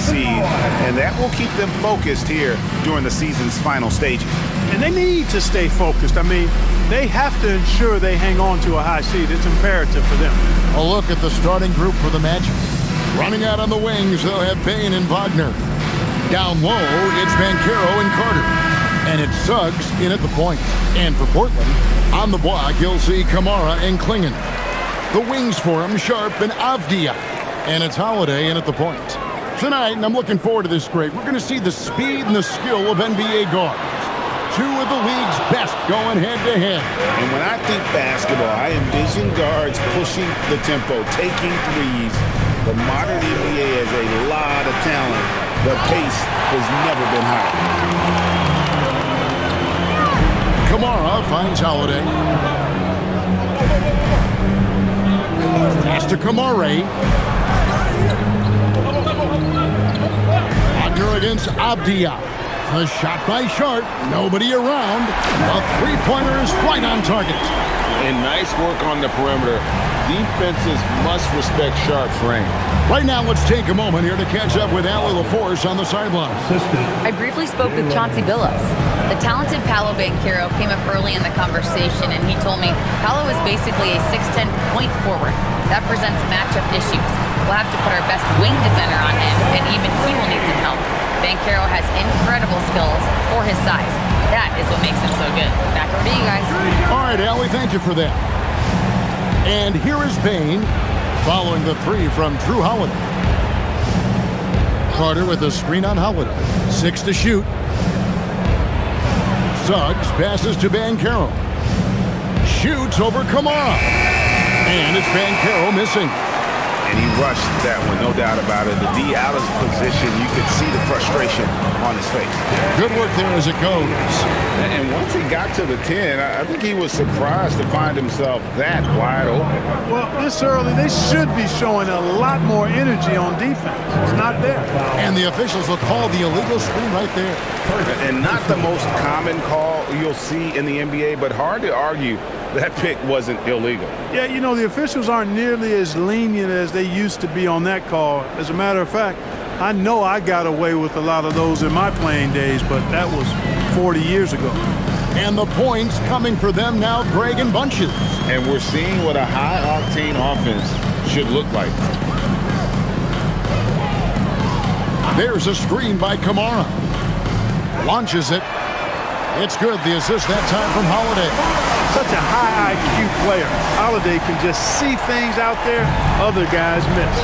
seed, and that will keep them focused here during the season's final stages. And they need to stay focused. I mean, they have to ensure they hang on to a high seed. It's imperative for them. A look at the starting group for the Magic. Running out on the wings, they'll have Bane and Wagner. Down low, it's Banchero and Carter. And it's Suggs in at the point. And for Portland, on the block, you'll see Kamara and Klingon. The wings for him, Sharp and Avdia. And it's Holiday in at the point. Tonight, and I'm looking forward to this great, we're going to see the speed and the skill of NBA guards. Two of the league's best going head-to-head. And when I think basketball, I envision guards pushing the tempo, taking threes. The modern NBA has a lot of talent. The pace has never been higher. Kamara finds Holiday. Pass to Kamara. Wagner against Avdia. A shot by Sharp. Nobody around. A three-pointer is right on target. And nice work on the perimeter. Defenses must respect Sharp's range. Right now, let's take a moment here to catch up with Allie LaForce on the sideline. I briefly spoke with Chauncey Billups. The talented Paolo Banchero came up early in the conversation, and he told me Paolo is basically a 6'10" point forward. That presents matchup issues. We'll have to put our best wing defender on him, and even he will need some help. Banchero has incredible skills for his size. That is what makes him so good. Back over to you guys. All right, Allie, thank you for that. And here is Bane following the three from Drew Holiday. Carter with a screen on Holiday. 6 to shoot. Suggs passes to Banchero. Shoots over Kamara. And it's Banchero missing. And he rushed that one, no doubt about it. The D out of position, you could see the frustration on his face. Good work there as it goes. And once he got to the 10, I think he was surprised to find himself that wide open. Well, this early, they should be showing a lot more energy on defense. It's not there. And the officials will call the illegal screen right there. And not the most common call you'll see in the NBA, but hard to argue that pick wasn't illegal. Yeah, you know, the officials aren't nearly as lenient as they used to be on that call. As a matter of fact, I know I got away with a lot of those in my playing days, but that was 40 years ago. And the points coming for them now, Greg, in bunches. And we're seeing what a high-octane offense should look like. There's a screen by Kamara. Launches it. It's good. The assist that time from Holiday. Such a high IQ player. Holiday can just see things out there other guys miss.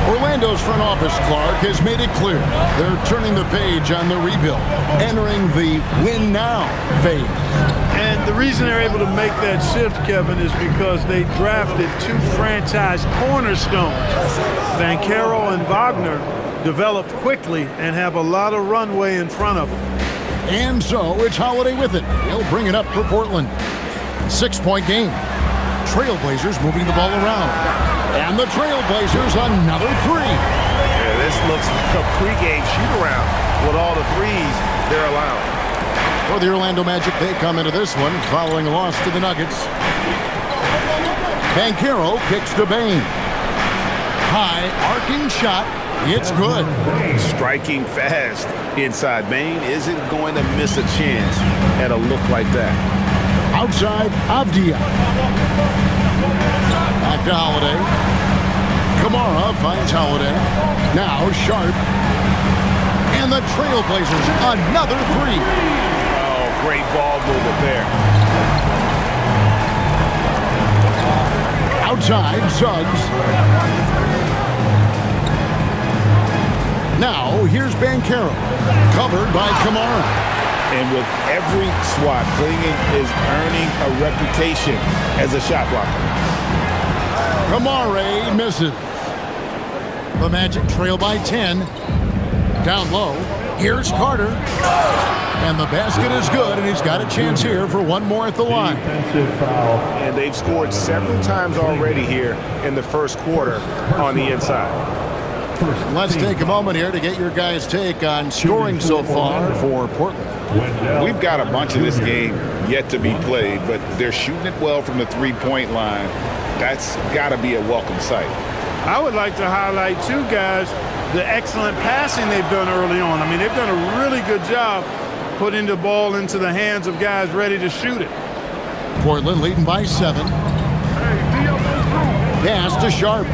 Orlando's front office, Clark, has made it clear they're turning the page on the rebuild, entering the win now phase. And the reason they're able to make that shift, Kevin, is because they drafted 2 franchise cornerstones. Banchero and Wagner developed quickly and have a lot of runway in front of them. And so it's Holiday with it. He'll bring it up for Portland. 6-point game. Trailblazers moving the ball around. And the Trailblazers another 3. Yeah, this looks like a pregame shoot-around with all the threes they're allowing. For the Orlando Magic, they come into this one following a loss to the Nuggets. Banchero kicks to Bane. High arcing shot. It's good. Striking fast inside. Bane isn't going to miss a chance at a look like that. Outside, Avdia. Back to Holiday. Kamara finds Holiday. Now Sharp. And the Trailblazers, another 3. Oh, great ball movement there. Outside, Suggs. Now, here's Banchero, covered by Kamara. And with every swat, Klingon is earning a reputation as a shot blocker. Kamara misses. The Magic trail by 10. Down low, here's Carter. And the basket is good, and he's got a chance here for one more at the line. Defensive foul. And they've scored several times already here in the first quarter on the inside. Let's take a moment here to get your guys' take on scoring so far for Portland. We've got a bunch of this game yet to be played, but they're shooting it well from the three-point line. That's got to be a welcome sight. I would like to highlight 2 guys the excellent passing they've done early on. I mean, they've done a really good job putting the ball into the hands of guys ready to shoot it. Portland leading by 7. Pass to Sharp.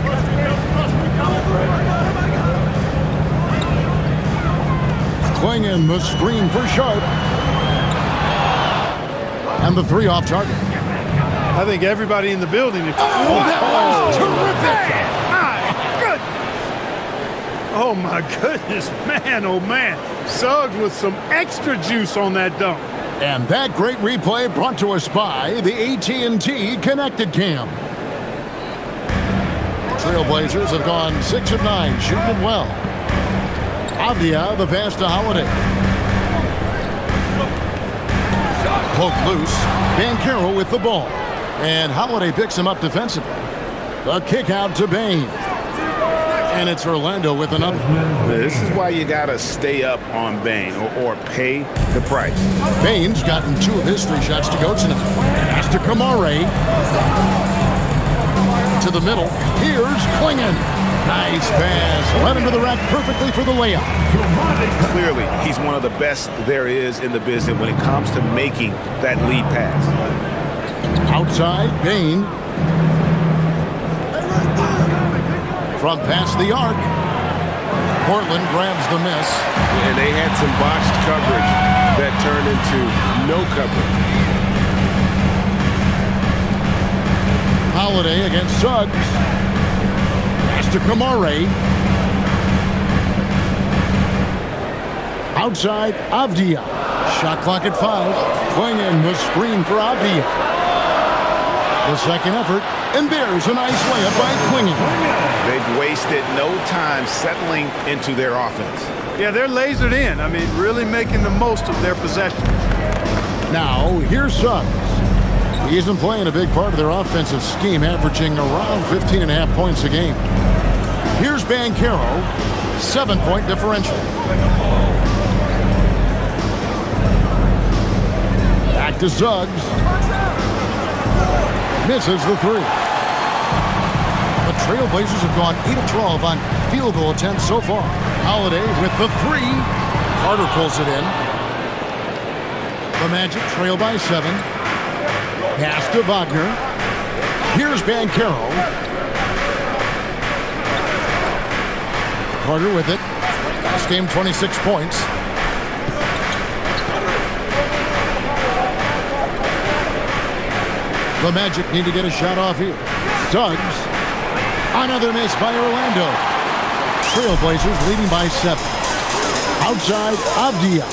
Klingon, the screen for Sharp. And the 3 off target. I think everybody in the building is... that was terrific! Oh, my goodness. Man, oh, man. Suggs with some extra juice on that dunk. And that great replay brought to us by the AT&T Connected Cam. Trailblazers have gone 6 of 9, shooting it well. Avdia, the pass to Holiday. Poke loose. Banchero with the ball. And Holiday picks him up defensively. The kick out to Bane. And it's Orlando with another. This is why you got to stay up on Bane or pay the price. Bane's gotten 2 of his 3 shots to go tonight. Pass to Kamare. To the middle. Here's Klingon. Nice pass. Led him to the rack perfectly for the layup. Clearly, he's one of the best there is in the business when it comes to making that lead pass. Outside, Bane. From past the arc. Portland grabs the miss. And they had some botched coverage that turned into no coverage. Holiday against Suggs. Pass to Kamare. Outside, Avdia. Shot clock at 5. Klingon the screen for Avdia. The second effort, and there's a nice layup by Klingon. They've wasted no time settling into their offense. Yeah, they're lasered in. I mean, really making the most of their possession. Now, here's Suggs. He isn't playing a big part of their offensive scheme, averaging around 15.5 points a game. Here's Banchero, 7-point differential. Back to Suggs. Misses the 3. The Trailblazers have gone 8 of 12 on field goal attempts so far. Holiday with the 3. Carter pulls it in. The Magic trail by 7. Pass to Wagner. Here's Banchero. Carter with it. Last game 26 points. The Magic need to get a shot off here. Suggs. Another miss by Orlando. Trailblazers leading by 7. Outside, Avdia.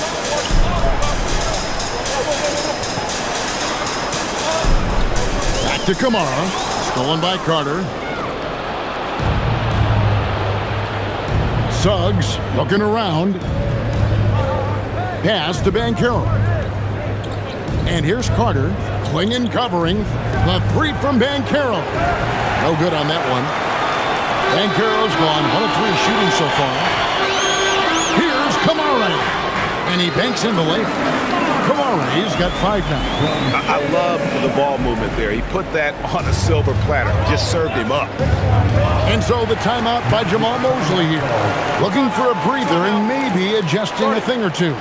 Back to Kamara. Stolen by Carter. Suggs looking around. Pass to Banchero. And here's Carter. Klingon covering. The 3 from Banchero. No good on that one. Banchero's gone 1 of 3 shooting so far. Here's Kamara. And he banks in the layup. Kamara's got 5 now. I love the ball movement there. He put that on a silver platter. Just served him up. And so the timeout by Jamal Mosley here. Looking for a breather and maybe adjusting a thing or two.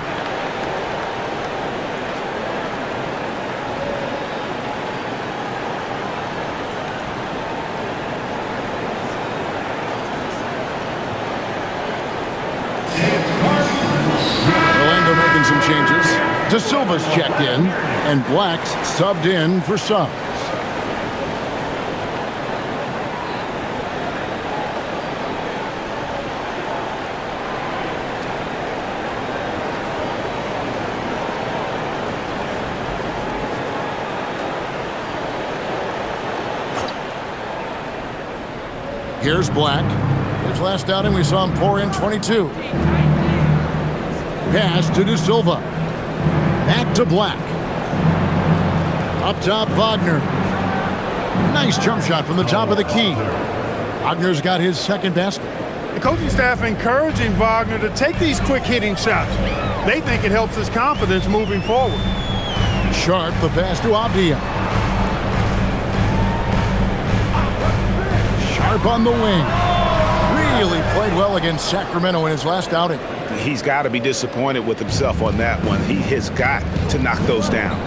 Some changes. De Silva's checked in, and Black's subbed in for Suggs. Here's Black. His last outing, we saw him pour in 22. Pass to De Silva. Back to Black. Up top, Wagner. Nice jump shot from the top of the key. Wagner's got his second basket. The coaching staff encouraging Wagner to take these quick hitting shots. They think it helps his confidence moving forward. Sharp, the pass to Avdia. Sharp on the wing. really played well against Sacramento in his last outing. He's got to be disappointed with himself on that one. He has got to knock those down.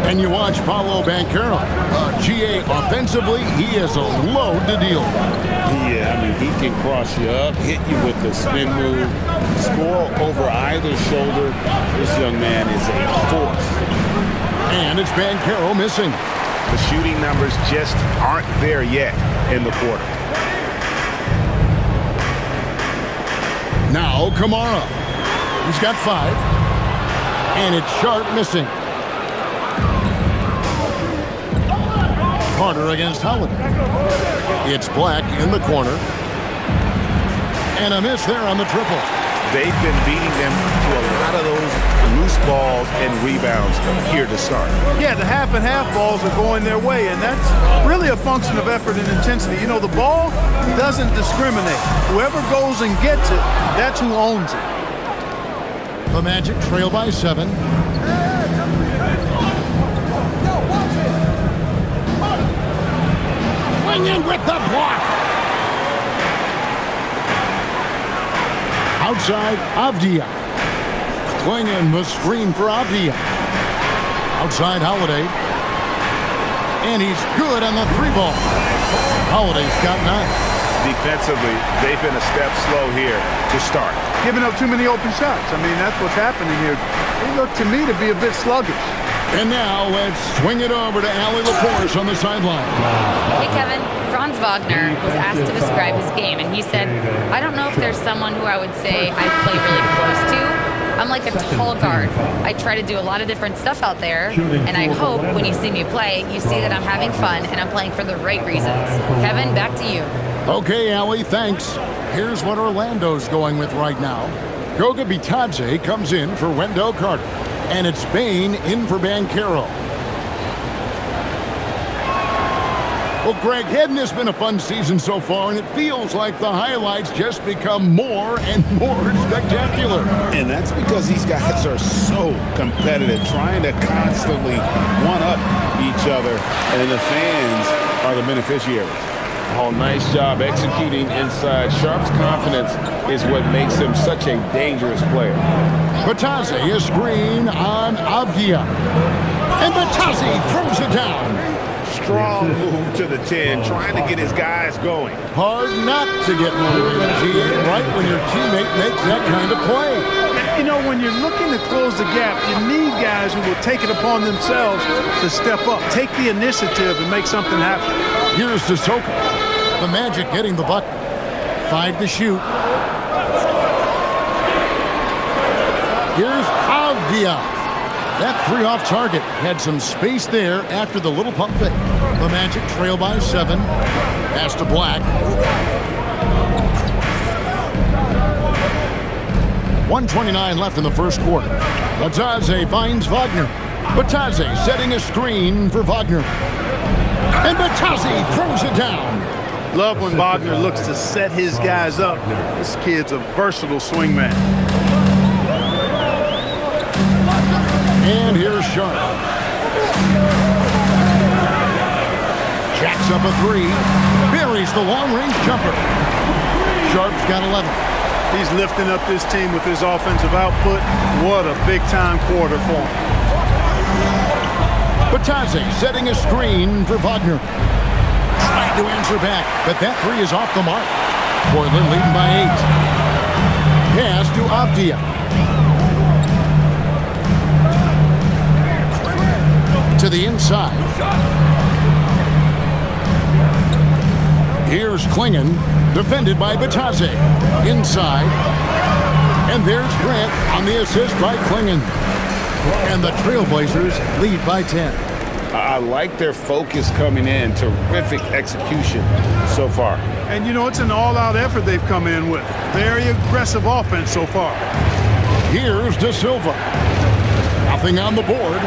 And you watch Paolo Banchero. GA offensively, he is a load to deal with. Yeah, I mean, he can cross you up, hit you with the spin move, score over either shoulder. This young man is a force. And it's Banchero missing. The shooting numbers just aren't there yet in the quarter. Now Kamara. He's got 5. And it's Sharp missing. Carter against Holiday. It's Black in the corner. And a miss there on the triple. They've been beating them to a lot of those loose balls and rebounds here to start. Yeah, the half and half balls are going their way, and that's really a function of effort and intensity. You know, the ball doesn't discriminate. Whoever goes and gets it, that's who owns it. The Magic trail by 7. Swing in with the block. Outside, Avdia. Swing in the screen for Avdia. Outside, Holiday. And he's good on the 3-ball. Holiday's got 9. Defensively, they've been a step slow here to start. Giving up too many open shots. I mean, that's what's happening here. They look to me to be a bit sluggish. And now let's swing it over to Allie LaForce on the sideline. Hey, Kevin. Franz Wagner was asked to describe his game, and he said, I don't know if there's someone who I would say I play really close to. I'm like a tall guard. I try to do a lot of different stuff out there, and I hope when you see me play, you see that I'm having fun and I'm playing for the right reasons. Kevin, back to you. Okay, Allie, thanks. Here's what Orlando's going with right now. Goga Bitadze comes in for Wendell Carter, and it's Bane in for Banchero. Well, Greg, hadn't this been a fun season so far, and it feels like the highlights just become more and more spectacular. And that's because these guys are so competitive, trying to constantly one-up each other, and the fans are the beneficiaries. Oh, nice job executing inside. Sharp's confidence is what makes him such a dangerous player. Bitadze is screen on Avdia. And Bitadze throws it down. Strong move to the 10, trying to get his guys going. Hard not to get motivated, GA, right when your teammate makes that kind of play. You know, when you're looking to close the gap, you need guys who will take it upon themselves to step up, take the initiative, and make something happen. Here's Sissoko. The Magic getting the bucket. 5 to shoot. Here's Avdia. That 3 off target had some space there after the little pump fake. The Magic trail by 7. Pass to Black. 1:29 left in the first quarter. Bitadze finds Wagner. Bitadze setting a screen for Wagner. And Bitadze throws it down. Love when Wagner looks to set his guys up. This kid's a versatile swingman. And here's Sharp. Jacks up a 3. Buries the long-range jumper. Sharp's got 11. He's lifting up this team with his offensive output. What a big-time quarter for him. Bitadze setting a screen for Wagner. Trying to answer back, but that 3 is off the mark. Portland leading by 8. Pass to Avdia. To the inside. Here's Klingon, defended by Bitadze. Inside. And there's Grant on the assist by Klingon. And the Trailblazers lead by 10. I like their focus coming in. Terrific execution so far. And, you know, it's an all-out effort they've come in with. Very aggressive offense so far. Here's De Silva. Nothing on the board.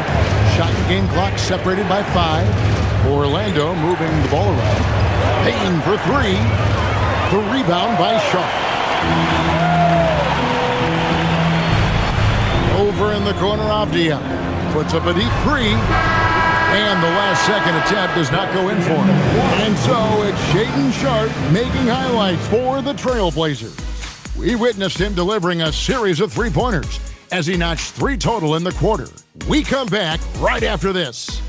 Shot and game clock separated by 5. Orlando moving the ball around. Payne for 3. The rebound by Sharp. Over in the corner, Avdia puts up a deep 3. And the last-second attempt does not go in for him. And so it's Shaedon Sharpe making highlights for the Trailblazers. We witnessed him delivering a series of three-pointers as he notched 3 total in the quarter. We come back right after this.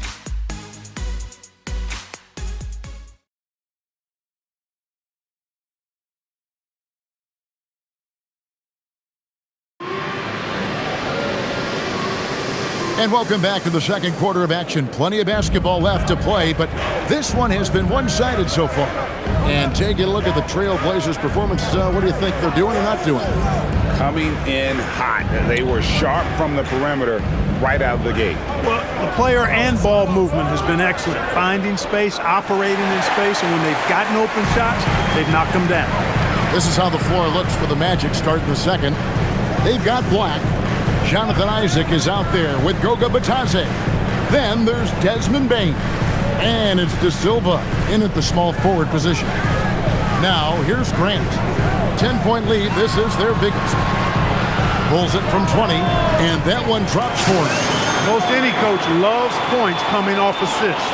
And welcome back to the second quarter of action. Plenty of basketball left to play, but this one has been one-sided so far. And taking a look at the Trailblazers' performance, what do you think they're doing or not doing? Coming in hot. They were sharp from the perimeter right out of the gate. Well, the player and ball movement has been excellent. Finding space, operating in space, and when they've gotten open shots, they've knocked them down. This is how the floor looks for the Magic starting the second. They've got Black. Jonathan Isaac is out there with Goga Bitadze. Then there's Desmond Bane. And it's De Silva in at the small forward position. Now, here's Grant. 10-point lead. This is their biggest. Pulls it from 20, and that one drops for him. Most any coach loves points coming off assists.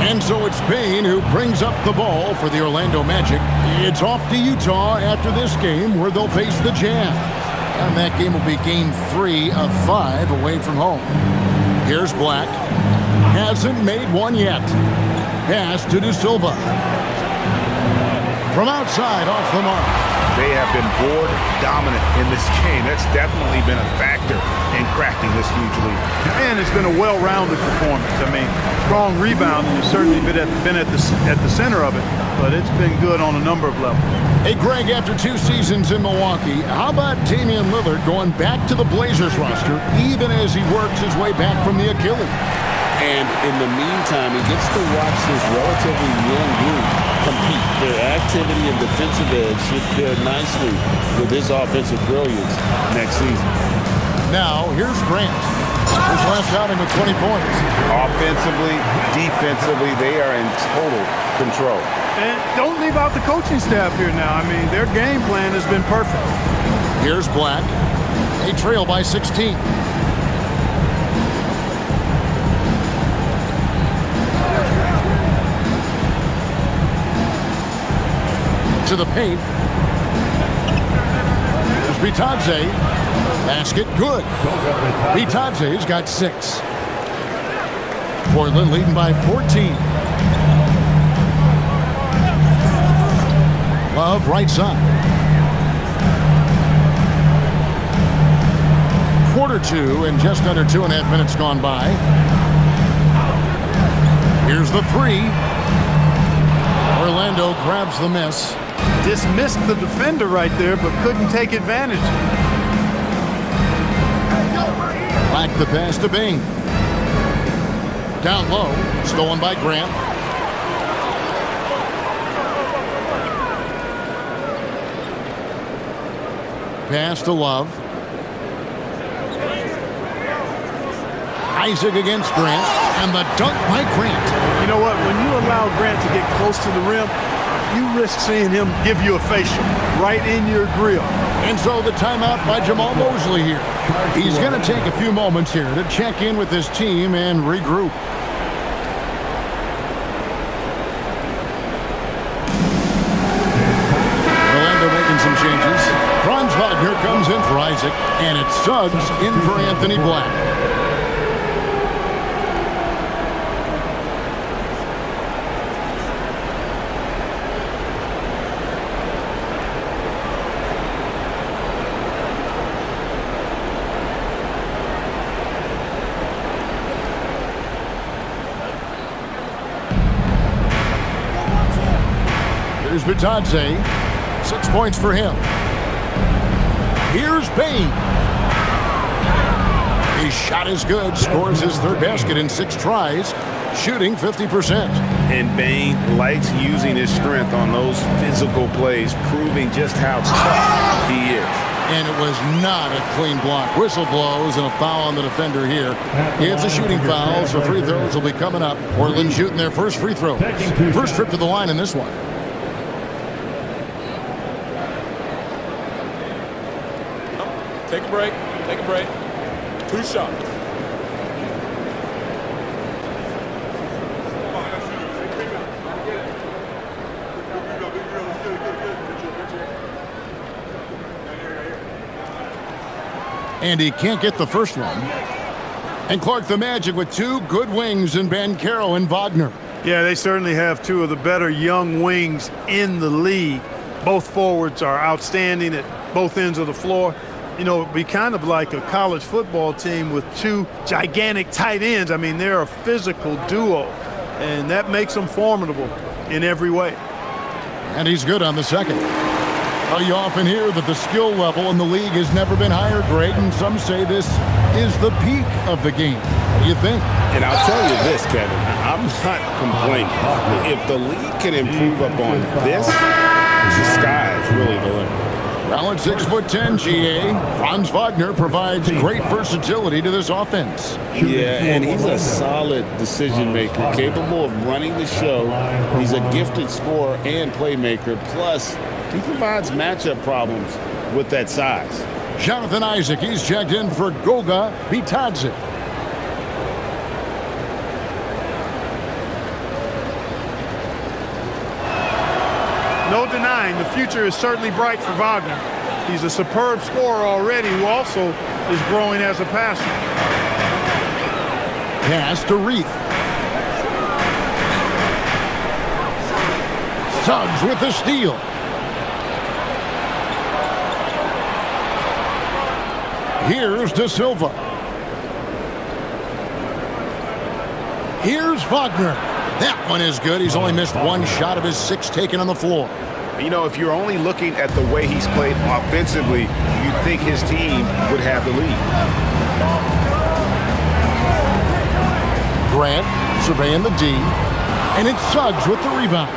And so it's Bane who brings up the ball for the Orlando Magic. It's off to Utah after this game where they'll face the Jazz. And that game will be game 3 of 5 away from home. Here's Black. Hasn't made one yet. Pass to De Silva. From outside, off the mark. They have been board dominant in this game. That's definitely been a factor in crafting this huge lead. And it's been a well-rounded performance. I mean, strong rebounding has certainly been at the center of it, but it's been good on a number of levels. Hey, Greg, after 2 seasons in Milwaukee, how about Damian Lillard going back to the Blazers roster even as he works his way back from the Achilles? And in the meantime, he gets to watch this relatively young group compete. Their activity and defensive edge should pair nicely with his offensive brilliance next season. Now, here's Grant. His last outing with 20 points. Offensively, defensively, they are in total control. And don't leave out the coaching staff here now. I mean, their game plan has been perfect. Here's Black. They trail by 16. To the paint. There's Bitadze. Basket good. Bitadze's got 6. Portland leading by 14. Love right side. Quarter 2 and just under 2.5 minutes gone by. Here's the 3. Orlando grabs the miss. Dismissed the defender right there, but couldn't take advantage. Back the pass to Bane. Down low, stolen by Grant. Pass to Love. Isaac against Grant, and the dunk by Grant. You know what? When you allow Grant to get close to the rim, you risk seeing him give you a facial right in your grill. And so the timeout by Jamal Mosley here. He's going to take a few moments here to check in with his team and regroup. Orlando making some changes. Franz Wagner comes in for Isaac, and it's Suggs in for Anthony Black. Here's Bitadze. 6 points for him. Here's Bane. His shot is good. Scores his 3rd basket in 6 tries. Shooting 50%. And Bane likes using his strength on those physical plays, proving just how tough he is. And it was not a clean block. Whistle blows and a foul on the defender here. It's a shooting foul, so free throws will be coming up. Portland shooting their first free throws. First trip to the line in this one. Take a break. Take a break. 2 shots. And he can't get the first one. And Clark, the Magic with two good wings in Banchero and Wagner. Yeah, they certainly have two of the better young wings in the league. Both forwards are outstanding at both ends of the floor. You know, it'd be kind of like a college football team with two gigantic tight ends. I mean, they're a physical duo, and that makes them formidable in every way. And he's good on the second. Well, you often hear that the skill level in the league has never been higher, Greg, and some say this is the peak of the game. What do you think? And I'll tell you this, Kevin, I'm not complaining. If the league can improve upon this, the sky is really the limit. Well, at 6'10", GA, Franz Wagner provides great versatility to this offense. Yeah, and he's a solid decision maker, capable of running the show. He's a gifted scorer and playmaker. Plus, he provides matchup problems with that size. Jonathan Isaac, he's checked in for Goga Bitadze. No denying, the future is certainly bright for Wagner. He's a superb scorer already who also is growing as a passer. Pass to Reith. Suggs with the steal. Here's De Silva. Here's Wagner. That one is good. He's only missed one shot of his 6 taken on the floor. You know, if you're only looking at the way he's played offensively, you'd think his team would have the lead. Grant surveying the D, and it's Suggs with the rebound.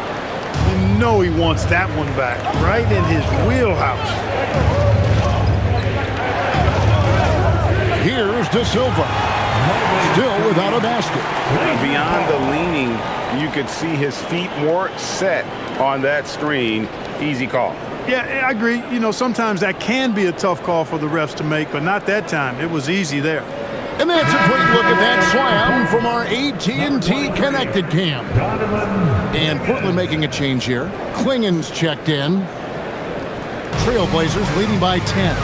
You know he wants that one back, right in his wheelhouse. Here's De Silva, still without a basket. And beyond the leaning, you could see his feet more set on that screen. Easy call. Yeah, I agree. You know, sometimes that can be a tough call for the refs to make, but not that time. It was easy there. And that's a quick look at that slam from our AT&T Connected cam. And Portland making a change here. Klingen's checked in. Trailblazers leading by 10.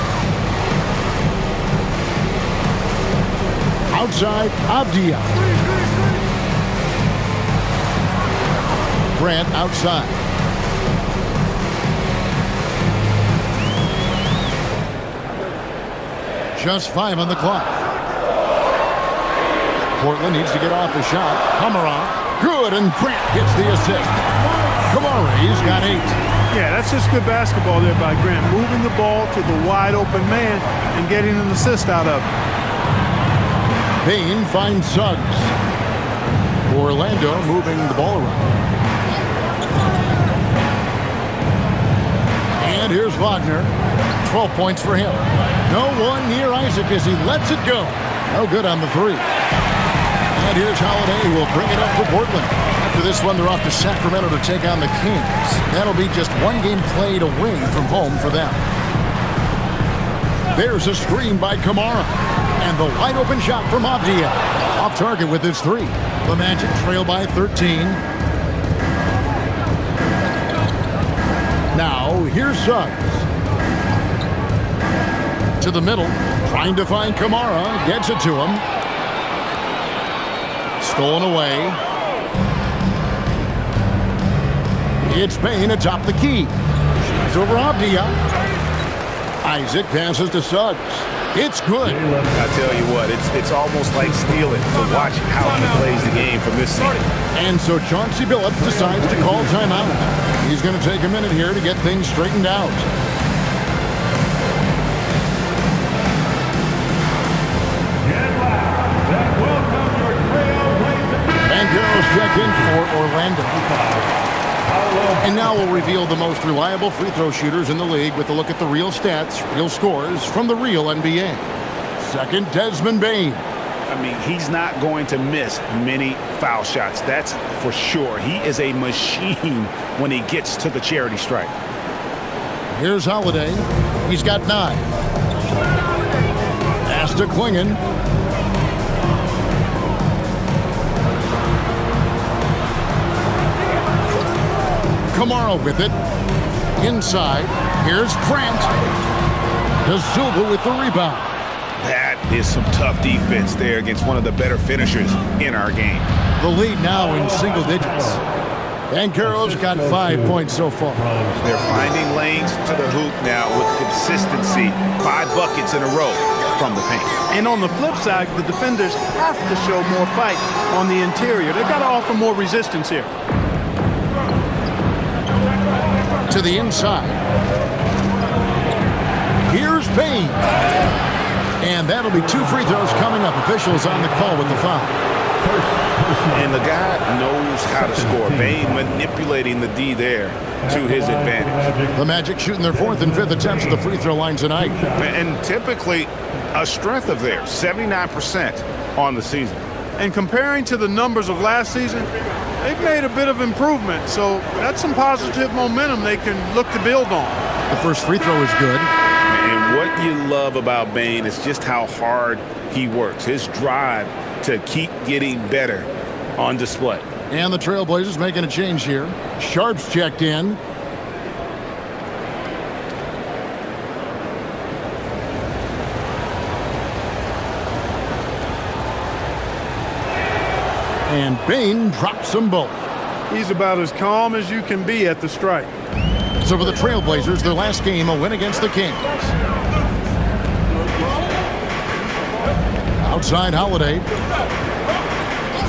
Outside, Avdia. Grant outside. Just 5 on the clock. Portland needs to get off the shot. Hamara, good, and Grant gets the assist. Kamari's got 8. Yeah, that's just good basketball there by Grant. Moving the ball to the wide open man and getting an assist out of it. Payne finds Suggs. Orlando moving the ball around. And here's Wagner. 12 points for him. No one near Isaac as he lets it go. No good on the 3. And here's Holiday who will bring it up for Portland. After this one, they're off to Sacramento to take on the Kings. That'll be just one game played away from home for them. There's a screen by Kamara. And the wide open shot from Avdia. Off target with his 3. The Magic trail by 13. Now, here's Suggs. To the middle. Trying to find Kamara. Gets it to him. Stolen away. It's Payne atop the key. Shoots over Avdia. Isaac passes to Suggs. It's good. I tell you what, it's almost like stealing to watch how he plays the game from this season. And so Chauncey Billups decides to call timeout. He's going to take a minute here to get things straightened out. Banchero's checked in for Orlando. And now we'll reveal the most reliable free throw shooters in the league with a look at the real stats, real scores from the real NBA. Second, Desmond Bane. I mean, he's not going to miss many foul shots. That's for sure. He is a machine when he gets to the charity stripe. Here's Holiday. He's got 9. Pass to Klingen. Kamara with it. Inside. Here's Grant. De Silva with the rebound. That is some tough defense there against one of the better finishers in our game. The lead now in single digits. Banchero's got 5 points so far. They're finding lanes to the hoop now with consistency. 5 buckets in a row from the paint. And on the flip side, the defenders have to show more fight on the interior. They've got to offer more resistance here. To the inside. Here's Bane. And that'll be 2 free throws coming up. Officials on the call with the foul. And the guy knows how to score. Bane manipulating the D there to his advantage. The Magic shooting their 4th and 5th attempts at the free throw line tonight. And typically a strength of theirs, 79% on the season. And comparing to the numbers of last season, they've made a bit of improvement. So that's some positive momentum they can look to build on. The first free throw is good. And what you love about Bane is just how hard he works. His drive to keep getting better on display. And the Trailblazers making a change here. Sharp's checked in. And Bane drops them both. He's about as calm as you can be at the stripe. So for the Trailblazers, their last game, a win against the Kings. Outside Holiday.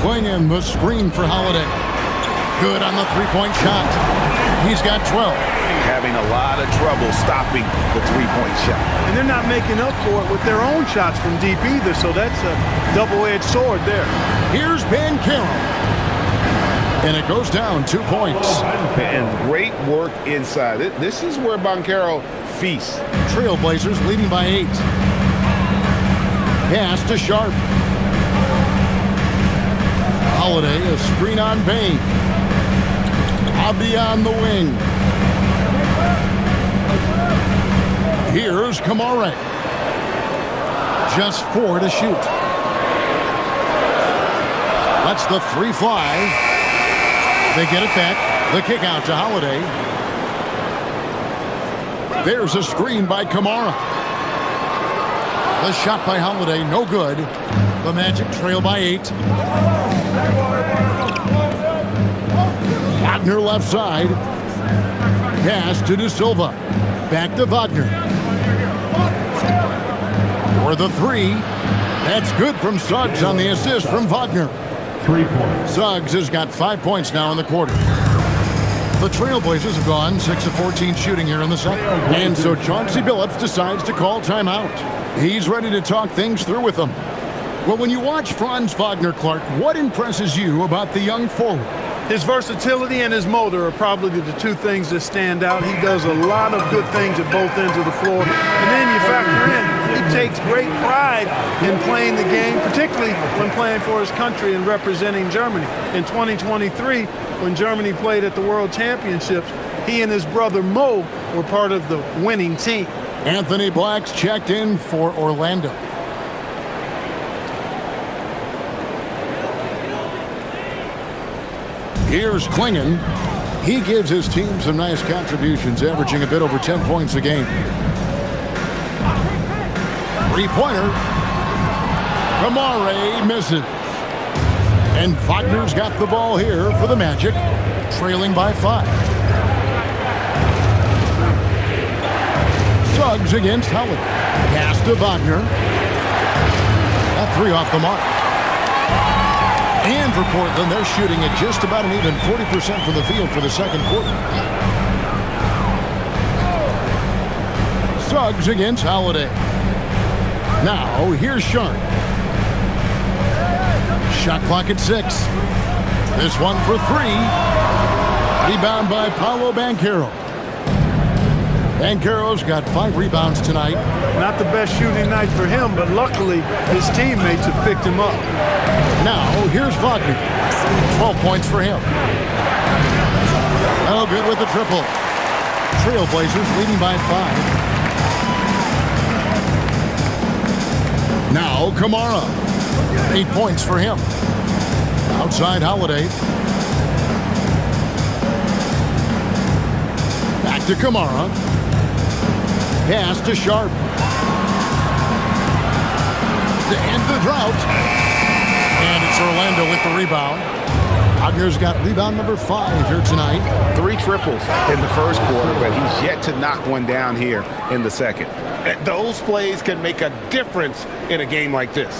Swinging the screen for Holiday. Good on the three-point shot. He's got 12. Having a lot of trouble stopping the three-point shot. And they're not making up for it with their own shots from deep either, so that's a double-edged sword there. Here's Banchero. And it goes down 2 points. And great work inside. This is where Banchero feasts. Trailblazers leading by 8. Pass to Sharp. Holiday, a screen on Bane. Abdi on the wing. Here's Kamara. Just 4 to shoot. Lets the 3 fly. They get it back. The kick out to Holiday. There's a screen by Kamara. The shot by Holiday, no good. The Magic trail by 8. Wagner left side. Pass to De Silva. Back to Wagner. For the 3. That's good from Suggs on the assist from Wagner. 3 points. Suggs has got 5 points now in the quarter. The Trailblazers have gone 6 of 14 shooting here in the second. And so Chauncey Billups decides to call timeout. He's ready to talk things through with them. Well, when you watch Franz Wagner, Clark, what impresses you about the young forward? His versatility and his motor are probably the 2 things that stand out. He does a lot of good things at both ends of the floor. And then you factor in, he takes great pride in playing the game, particularly when playing for his country and representing Germany. In 2023, when Germany played at the World Championships, he and his brother Mo were part of the winning team. Anthony Black's checked in for Orlando. Here's Klingon. He gives his team some nice contributions, averaging a bit over 10 points a game. 3-pointer. Kamara misses. And Wagner's got the ball here for the Magic, trailing by 5. Suggs against Howard. Pass to Wagner. That 3 off the mark. And for Portland, they're shooting at just about an even 40% from the field for the second quarter. Suggs against Holiday. Now, here's Sharp. Shot clock at 6. This one for 3. Rebound by Paolo Banchero. Banchero's got 5 rebounds tonight. Not the best shooting night for him, but luckily his teammates have picked him up. Now, here's Wagner. 12 points for him. Oh, good with the triple. Trailblazers leading by 5. Now, Kamara. 8 points for him. Outside Holiday. Back to Kamara. Pass to Sharp. out. And it's Orlando with the rebound. Wagner's got rebound number 5 here tonight. 3 triples in the first quarter, but he's yet to knock one down here in the second. Those plays can make a difference in a game like this.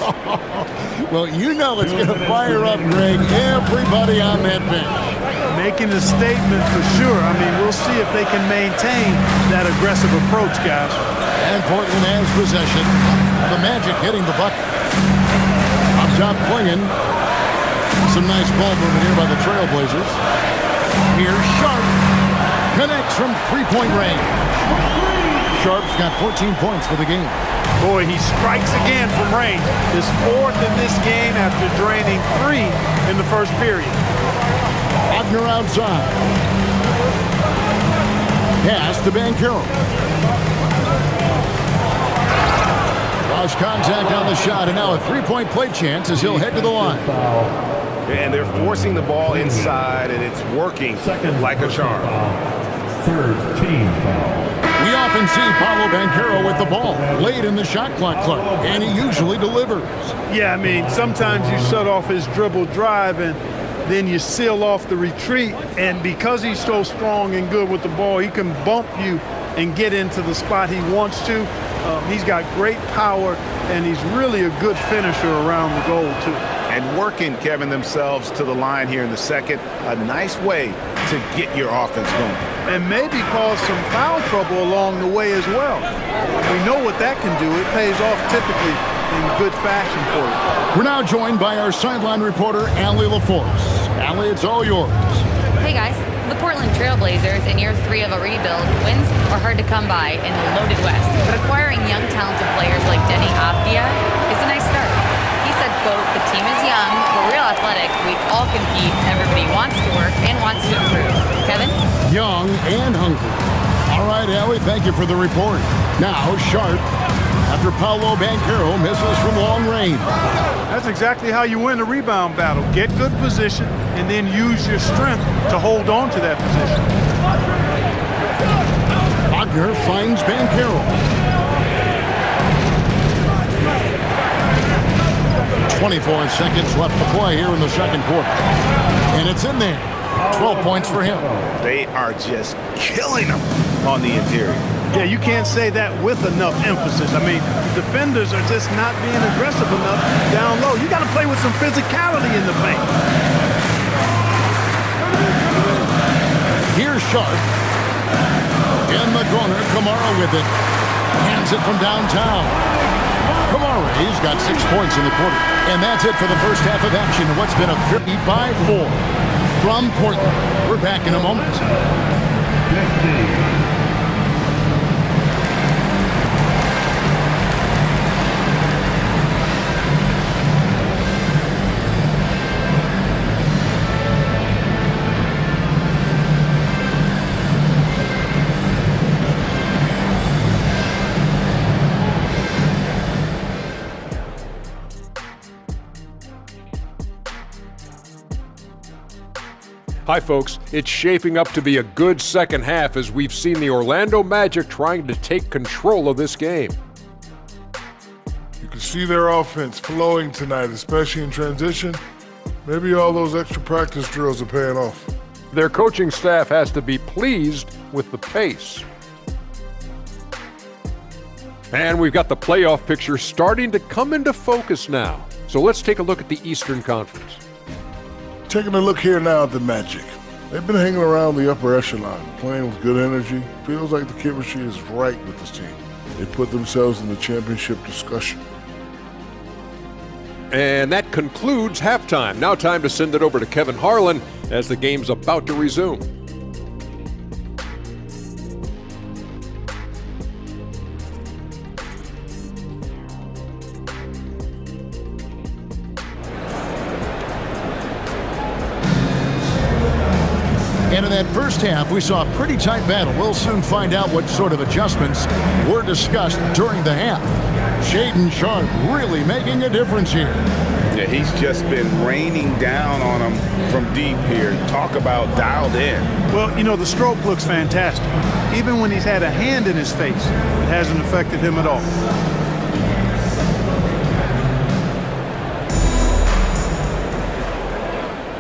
Well, you know it's going to fire up, Greg, everybody on that bench. Making a statement for sure. I mean, we'll see if they can maintain that aggressive approach, guys. And Portland has possession. The Magic hitting the bucket. Up top, Klingon. Some nice ball movement here by the Trailblazers. Here's Sharp. Connects from three-point range. Sharp's got 14 points for the game. Boy, he strikes again from range. His 4th in this game after draining 3 in the first period. Wagner outside. Pass to Banchero. Lost contact on the shot, and now a three-point play chance as he'll head to the line. And they're forcing the ball inside, and it's working like a charm. Third team foul. We often see Paolo Banchero with the ball late in the shot clock club, and he usually delivers. Yeah, I mean, sometimes you shut off his dribble drive and then you seal off the retreat, and because he's so strong and good with the ball, he can bump you and get into the spot he wants to. He's got great power, and he's really a good finisher around the goal, too. And working, Kevin, themselves to the line here in the second. A nice way to get your offense going. And maybe cause some foul trouble along the way as well. We know what that can do. It pays off typically in good fashion for you. We're now joined by our sideline reporter, Allie LaForce. Allie, it's all yours. Hey guys, the Portland Trailblazers in year 3 of a rebuild, wins are hard to come by in the loaded West, but acquiring young talented players like Denny Avdia is a nice start. He said, quote, "The team is young, we're real athletic, we all compete, everybody wants to work and wants to improve." Kevin? Young and hungry. All right, Allie, thank you for the report. Now, Sharp, after Paolo Banchero misses from long range. That's exactly how you win the rebound battle. Get good position and then use your strength to hold on to that position. Wagner finds Banchero. 24 seconds left to play here in the second quarter. And it's in there. 12 points for him. They are just killing them on the interior. Yeah, you can't say that with enough emphasis. I mean, defenders are just not being aggressive enough down low. You got to play with some physicality in the paint. Here's Sharp. In the corner, Kamara with it. Hands it from downtown. Kamara's got 6 points in the quarter. And that's it for the first half of action in what's been a 30-by-4 from Portland. We're back in a moment. 50. Hi folks, it's shaping up to be a good second half as we've seen the Orlando Magic trying to take control of this game. You can see their offense flowing tonight, especially in transition. Maybe all those extra practice drills are paying off. Their coaching staff has to be pleased with the pace. And we've got the playoff picture starting to come into focus now. So let's take a look at the Eastern Conference. Taking a look here now at the Magic. They've been hanging around the upper echelon, playing with good energy. Feels like the chemistry is right with this team. They put themselves in the championship discussion. And that concludes halftime. Now time to send it over to Kevin Harlan as the game's about to resume. And in that first half, we saw a pretty tight battle. We'll soon find out what sort of adjustments were discussed during the half. Shaedon Sharp really making a difference here. Yeah, he's just been raining down on them from deep here. Talk about dialed in. Well, you know, the stroke looks fantastic. Even when he's had a hand in his face, it hasn't affected him at all.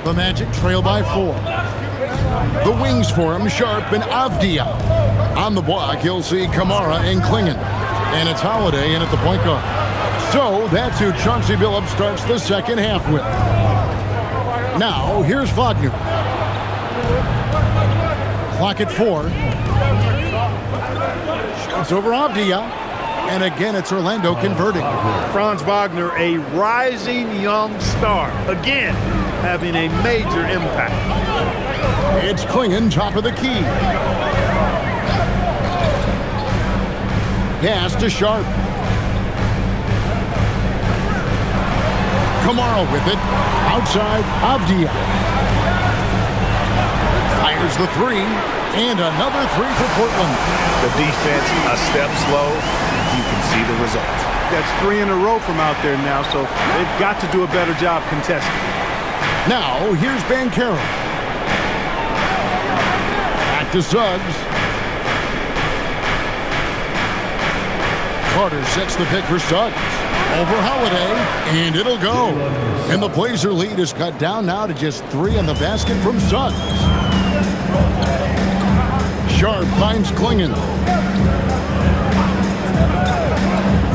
The Magic trail by 4. The wings for him, Sharp and Avdia. On the block, you'll see Kamara and Klingon. And it's Holiday in at the point guard. So that's who Chauncey Billups starts the second half with. Now, here's Wagner. Clock at 4. Shoots over Avdia. And again, it's Orlando converting. Franz Wagner, a rising young star. Again, having a major impact. It's Klingon, top of the key. Pass to Sharp. Kamara with it. Outside, Avdia. Fires the 3. And another 3 for Portland. The defense a step slow. You can see the result. That's 3 in a row from out there now, so they've got to do a better job contesting. Now, here's Banchero. Back to Suggs. Carter sets the pick for Suggs. Over Holiday, and it'll go. And the Blazer lead is cut down now to just 3 in the basket from Suggs. Sharp finds Klingon.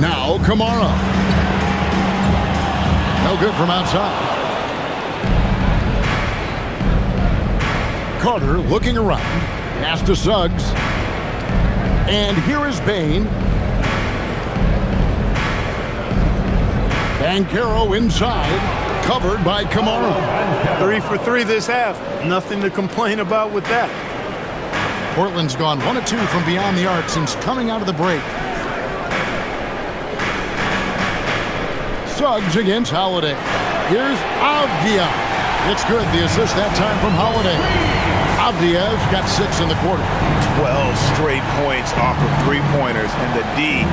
Now Kamara. No good from outside. Carter looking around. Pass to Suggs. And here is Bane. Banchero inside. Covered by Kamara. 3 for 3 this half. Nothing to complain about with that. Portland's gone 1 of 2 from beyond the arc since coming out of the break. Suggs against Holiday. Here's Avdia. It's good. The assist that time from Holiday. Avdia's got 6 in the quarter. 12 straight points off of 3-pointers, and the D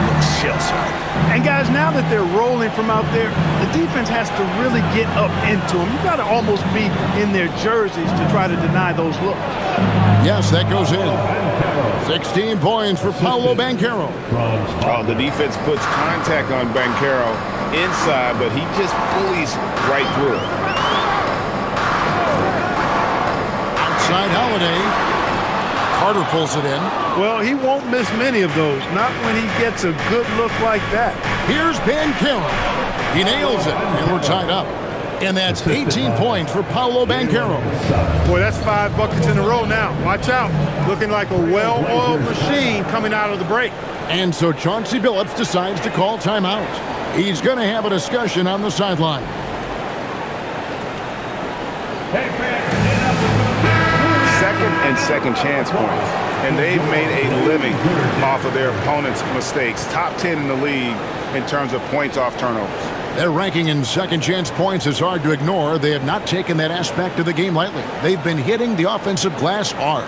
looks shell-shocked. And guys, now that they're rolling from out there, the defense has to really get up into them. You've got to almost be in their jerseys to try to deny those looks. Yes, that goes in. 16 points for Paolo Banchero. Oh, the defense puts contact on Banchero inside, but he just bullies right through it. Outside Holiday. Carter pulls it in. Well, he won't miss many of those, not when he gets a good look like that. Here's Banchero. He nails it, and we're tied up. And that's 18 points for Paolo Banchero. Boy, that's 5 buckets in a row now. Watch out. Looking like a well-oiled machine coming out of the break. And so Chauncey Billups decides to call timeout. He's going to have a discussion on the sideline. Second chance points. And they've made a living off of their opponent's mistakes. Top 10 in the league in terms of points off turnovers. Their ranking in second chance points is hard to ignore. They have not taken that aspect of the game lightly. They've been hitting the offensive glass hard.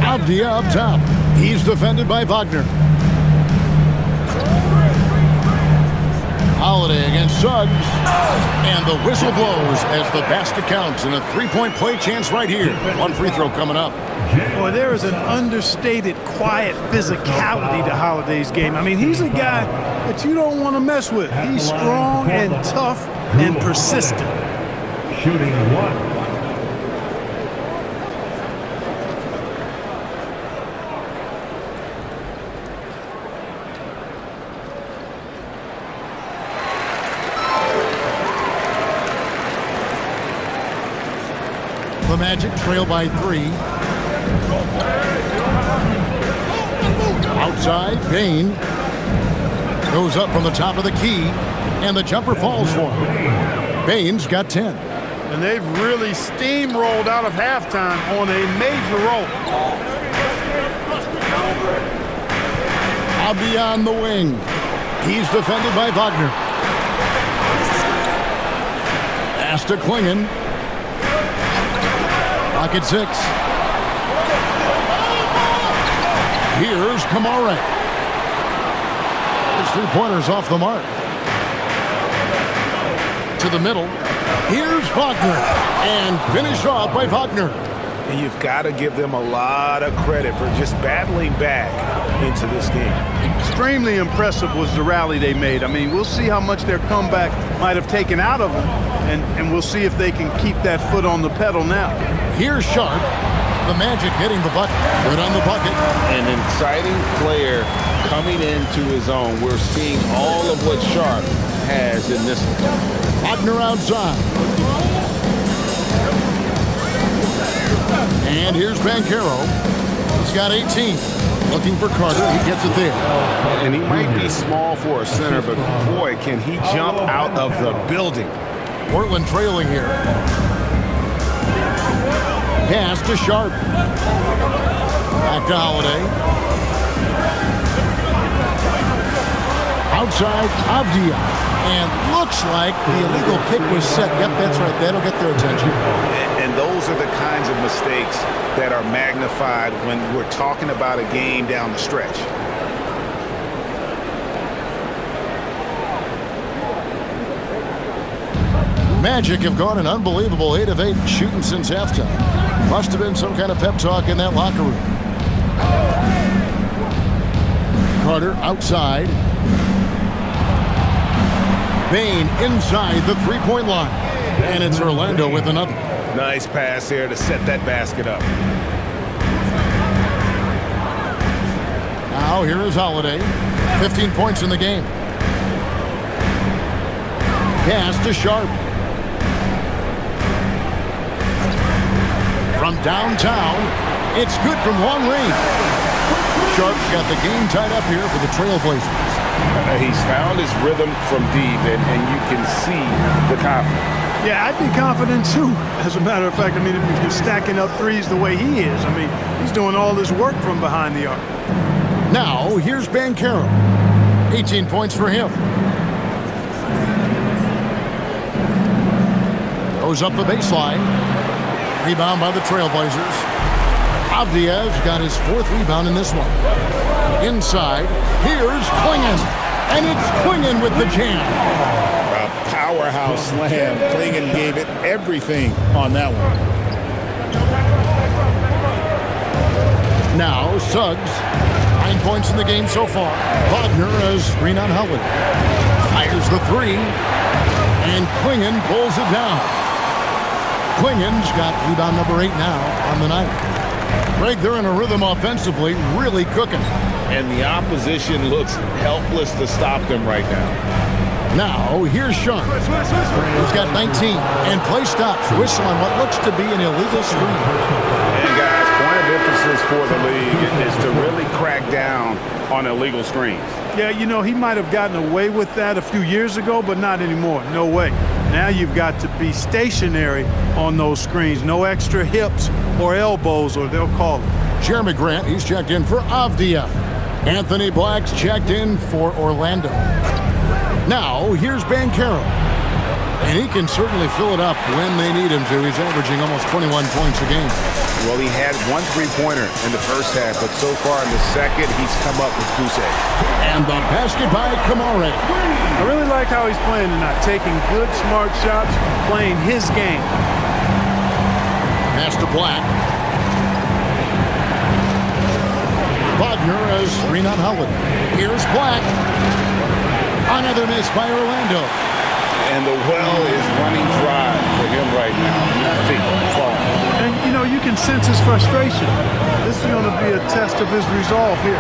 Avdia up top. He's defended by Wagner. Holiday against Suggs. And the whistle blows as the basket counts, and a 3-point play chance right here. 1 free throw coming up. Boy, there is an understated, quiet physicality to Holiday's game. I mean, he's a guy that you don't want to mess with. He's strong and tough and persistent. Shooting 1. The Magic trail by 3. Outside, Bane goes up from the top of the key, and the jumper falls for him. Bane's got 10. And they've really steamrolled out of halftime on a major roll. Avdia on the wing. He's defended by Wagner. Pass to Klingon. Pocket 6. Here's Kamara. His 3-pointers off the mark. To the middle. Here's Wagner. And finished off by Wagner. And you've got to give them a lot of credit for just battling back into this game. Extremely impressive was the rally they made. I mean, we'll see how much their comeback might have taken out of them, and we'll see if they can keep that foot on the pedal now. Here's Sharp. The Magic hitting the bucket. Good on the bucket. An exciting player coming into his own. We're seeing all of what Sharp has in this one. Wagner outside. And here's Banchero. He's got 18. Looking for Carter. He gets it there. And he might be small for a center, but boy, can he jump out of the building. Portland trailing here. Pass to Sharp. Back to Holiday. Outside, Avdia. And looks like the illegal kick was set. Yep, that's right. That'll get their attention. And those are the kinds of mistakes that are magnified when we're talking about a game down the stretch. Magic have gone an unbelievable 8 of 8 shooting since halftime. Must have been some kind of pep talk in that locker room. Carter outside. Bane inside the three-point line. And it's Orlando with another. Nice pass there to set that basket up. Now here is Holiday. 15 points in the game. Pass to Sharp. From downtown, it's good from long range. Sharp's got the game tied up here for the Trailblazers. He's found his rhythm from deep, and you can see the confidence. Yeah, I'd be confident too. As a matter of fact, I mean, if you're stacking up threes the way he is, I mean, he's doing all this work from behind the arc. Now, here's Banchero. 18 points for him. Goes up the baseline. Rebound by the Trailblazers. Avdia's got his 4th rebound in this one. Inside, here's Klingon. And it's Klingon with the jam. A powerhouse slam. Klingon gave it everything on that one. Now, Suggs. 9 points in the game so far. Wagner has screen on Howard. Fires the 3. And Klingon pulls it down. Klingon's got rebound number 8 now on the night. Greg, they're in a rhythm offensively, really cooking. And the opposition looks helpless to stop them right now. Now, here's Sean. He's got 19. And play stops. Whistle on what looks to be an illegal screen. And guys, point of emphasis for the league is to really crack down on illegal screens. Yeah, you know, he might have gotten away with that a few years ago, but not anymore. No way. Now you've got to be stationary on those screens. No extra hips or elbows, or they'll call it. Jeremy Grant, he's checked in for Avdia. Anthony Black's checked in for Orlando. Now, here's Banchero. And he can certainly fill it up when they need him to. He's averaging almost 21 points a game. Well, he had 1 3-pointer in the first half, but so far in the second, he's come up with goose eggs. And the basket by Kamare. I really like how he's playing tonight, taking good, smart shots, playing his game. Pass to Black. Wagner has screen on Howard. Here's Black. Another miss by Orlando. And the well is running dry for him right now. Nothing falling. And, you know, you can sense his frustration. This is going to be a test of his resolve here.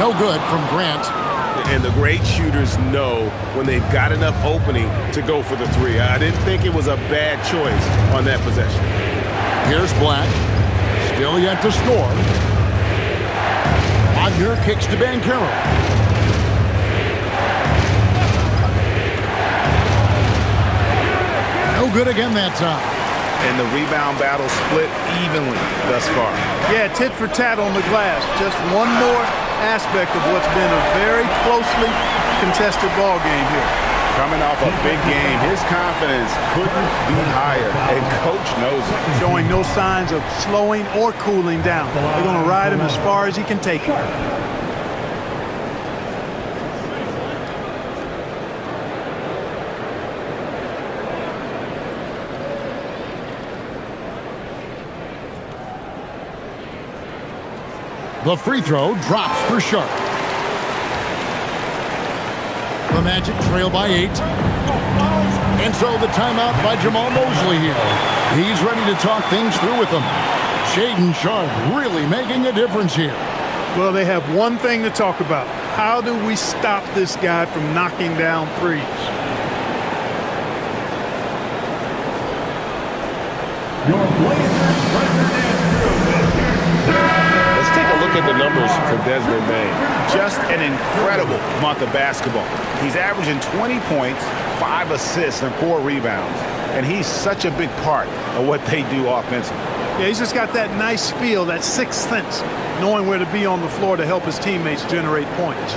No good from Grant. And the great shooters know when they've got enough opening to go for the 3. I didn't think it was a bad choice on that possession. Here's Black. Still yet to score. Wagner kicks to Banchero. No good again that time. And the rebound battle split evenly thus far. Yeah, tit for tat on the glass. Just one more aspect of what's been a very closely contested ball game here. Coming off a big game, his confidence couldn't be higher, and coach knows it. Showing no signs of slowing or cooling down. They're going to ride him as far as he can take him. The free throw drops for Sharp. The Magic trail by 8. And so the timeout by Jamal Mosley here. He's ready to talk things through with them. Shaedon Sharp really making a difference here. Well, they have one thing to talk about. How do we stop this guy from knocking down threes? Let's take a look at the numbers for Desmond Bane. Just an incredible month of basketball. He's averaging 20 points, 5 assists, and 4 rebounds. And he's such a big part of what they do offensively. Yeah, he's just got that nice feel, that sixth sense, knowing where to be on the floor to help his teammates generate points.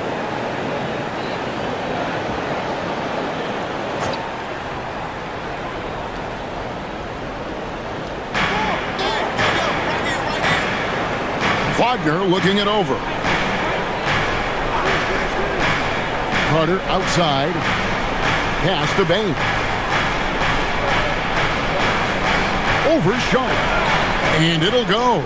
Wagner looking it over. Carter outside. Pass to Bane. Over Sharp. And it'll go.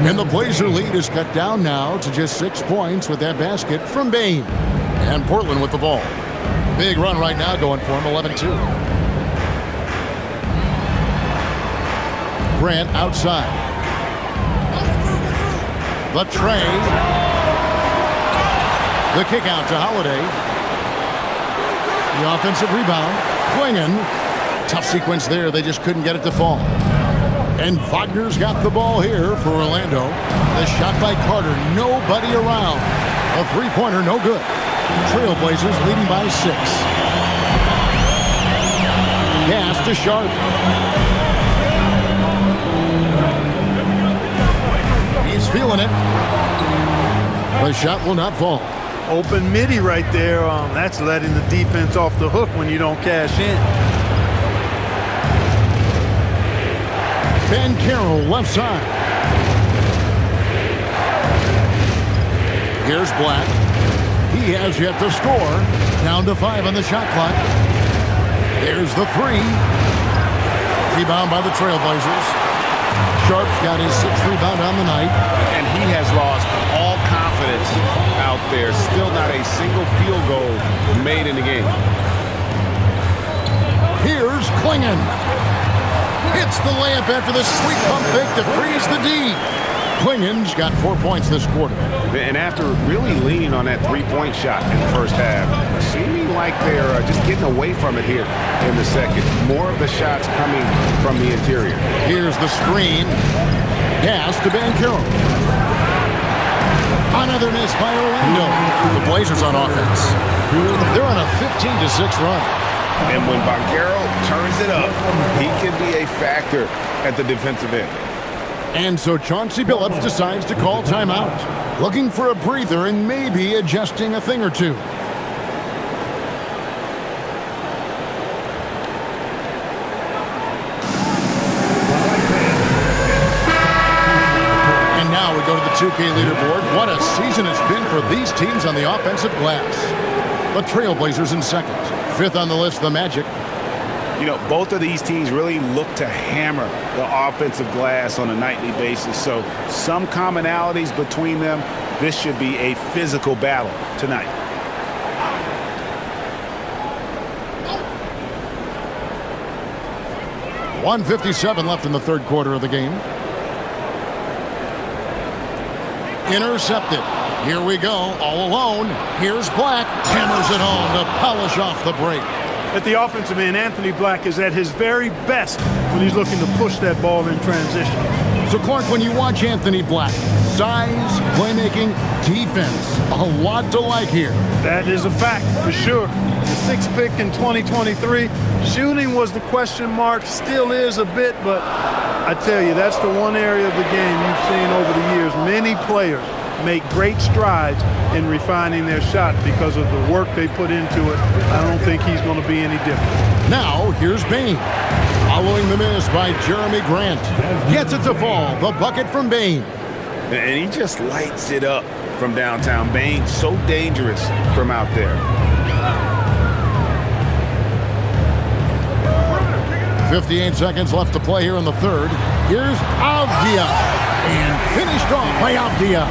And the Blazer lead is cut down now to just 6 points with that basket from Bane. And Portland with the ball. Big run right now going for him, 11-2. Grant outside. The tray. The kick out to Holiday. The offensive rebound. Klingon. Tough sequence there. They just couldn't get it to fall. And Wagner's got the ball here for Orlando. The shot by Carter. Nobody around. A three-pointer, no good. Trailblazers leading by 6. Pass to Sharp. He's feeling it. The shot will not fall. Open midi right there. That's letting the defense off the hook when you don't cash in. Ben Carroll left side. Here's Black. He has yet to score. Down to 5 on the shot clock. There's the 3. Rebound by the Trailblazers. Sharp's got his 6th rebound on the night. And he has lost all confidence out there. Still not a single field goal made in the game. Here's Klingon. Hits the layup after the sweet pump fake to freeze the D. Klingon's got 4 points this quarter. And after really leaning on that three-point shot in the first half, seeming like they're just getting away from it here in the second. More of the shots coming from the interior. Here's the screen. Pass to Ben Carroll. Another miss by Orlando. The Blazers on offense. They're on a 15-6 run. And when Banchero turns it up, he can be a factor at the defensive end. And so Chauncey Billups decides to call timeout, looking for a breather and maybe adjusting a thing or two. And now we go to the 2K leaderboard. What a season it's been for these teams on the offensive glass. The Trailblazers in second. 5th on the list, the Magic. You know, both of these teams really look to hammer the offensive glass on a nightly basis. So some commonalities between them. This should be a physical battle tonight. .157 left in the third quarter of the game. Intercepted. Here we go, all alone. Here's Black. Hammers it home to polish off the break. At the offensive end, Anthony Black is at his very best when he's looking to push that ball in transition. So, Clark, when you watch Anthony Black, size, playmaking, defense, a lot to like here. That is a fact, for sure. The 6th pick in 2023. Shooting was the question mark, still is a bit, but I tell you, that's the one area of the game you've seen over the years. Many players make great strides in refining their shot because of the work they put into it. I don't think he's going to be any different. Now, here's Bane. Following the miss by Jeremy Grant. Gets it to fall. The bucket from Bane. And he just lights it up from downtown. Bane, so dangerous from out there. 58 seconds left to play here in the third. Here's Avdia. And finished off by Avdia.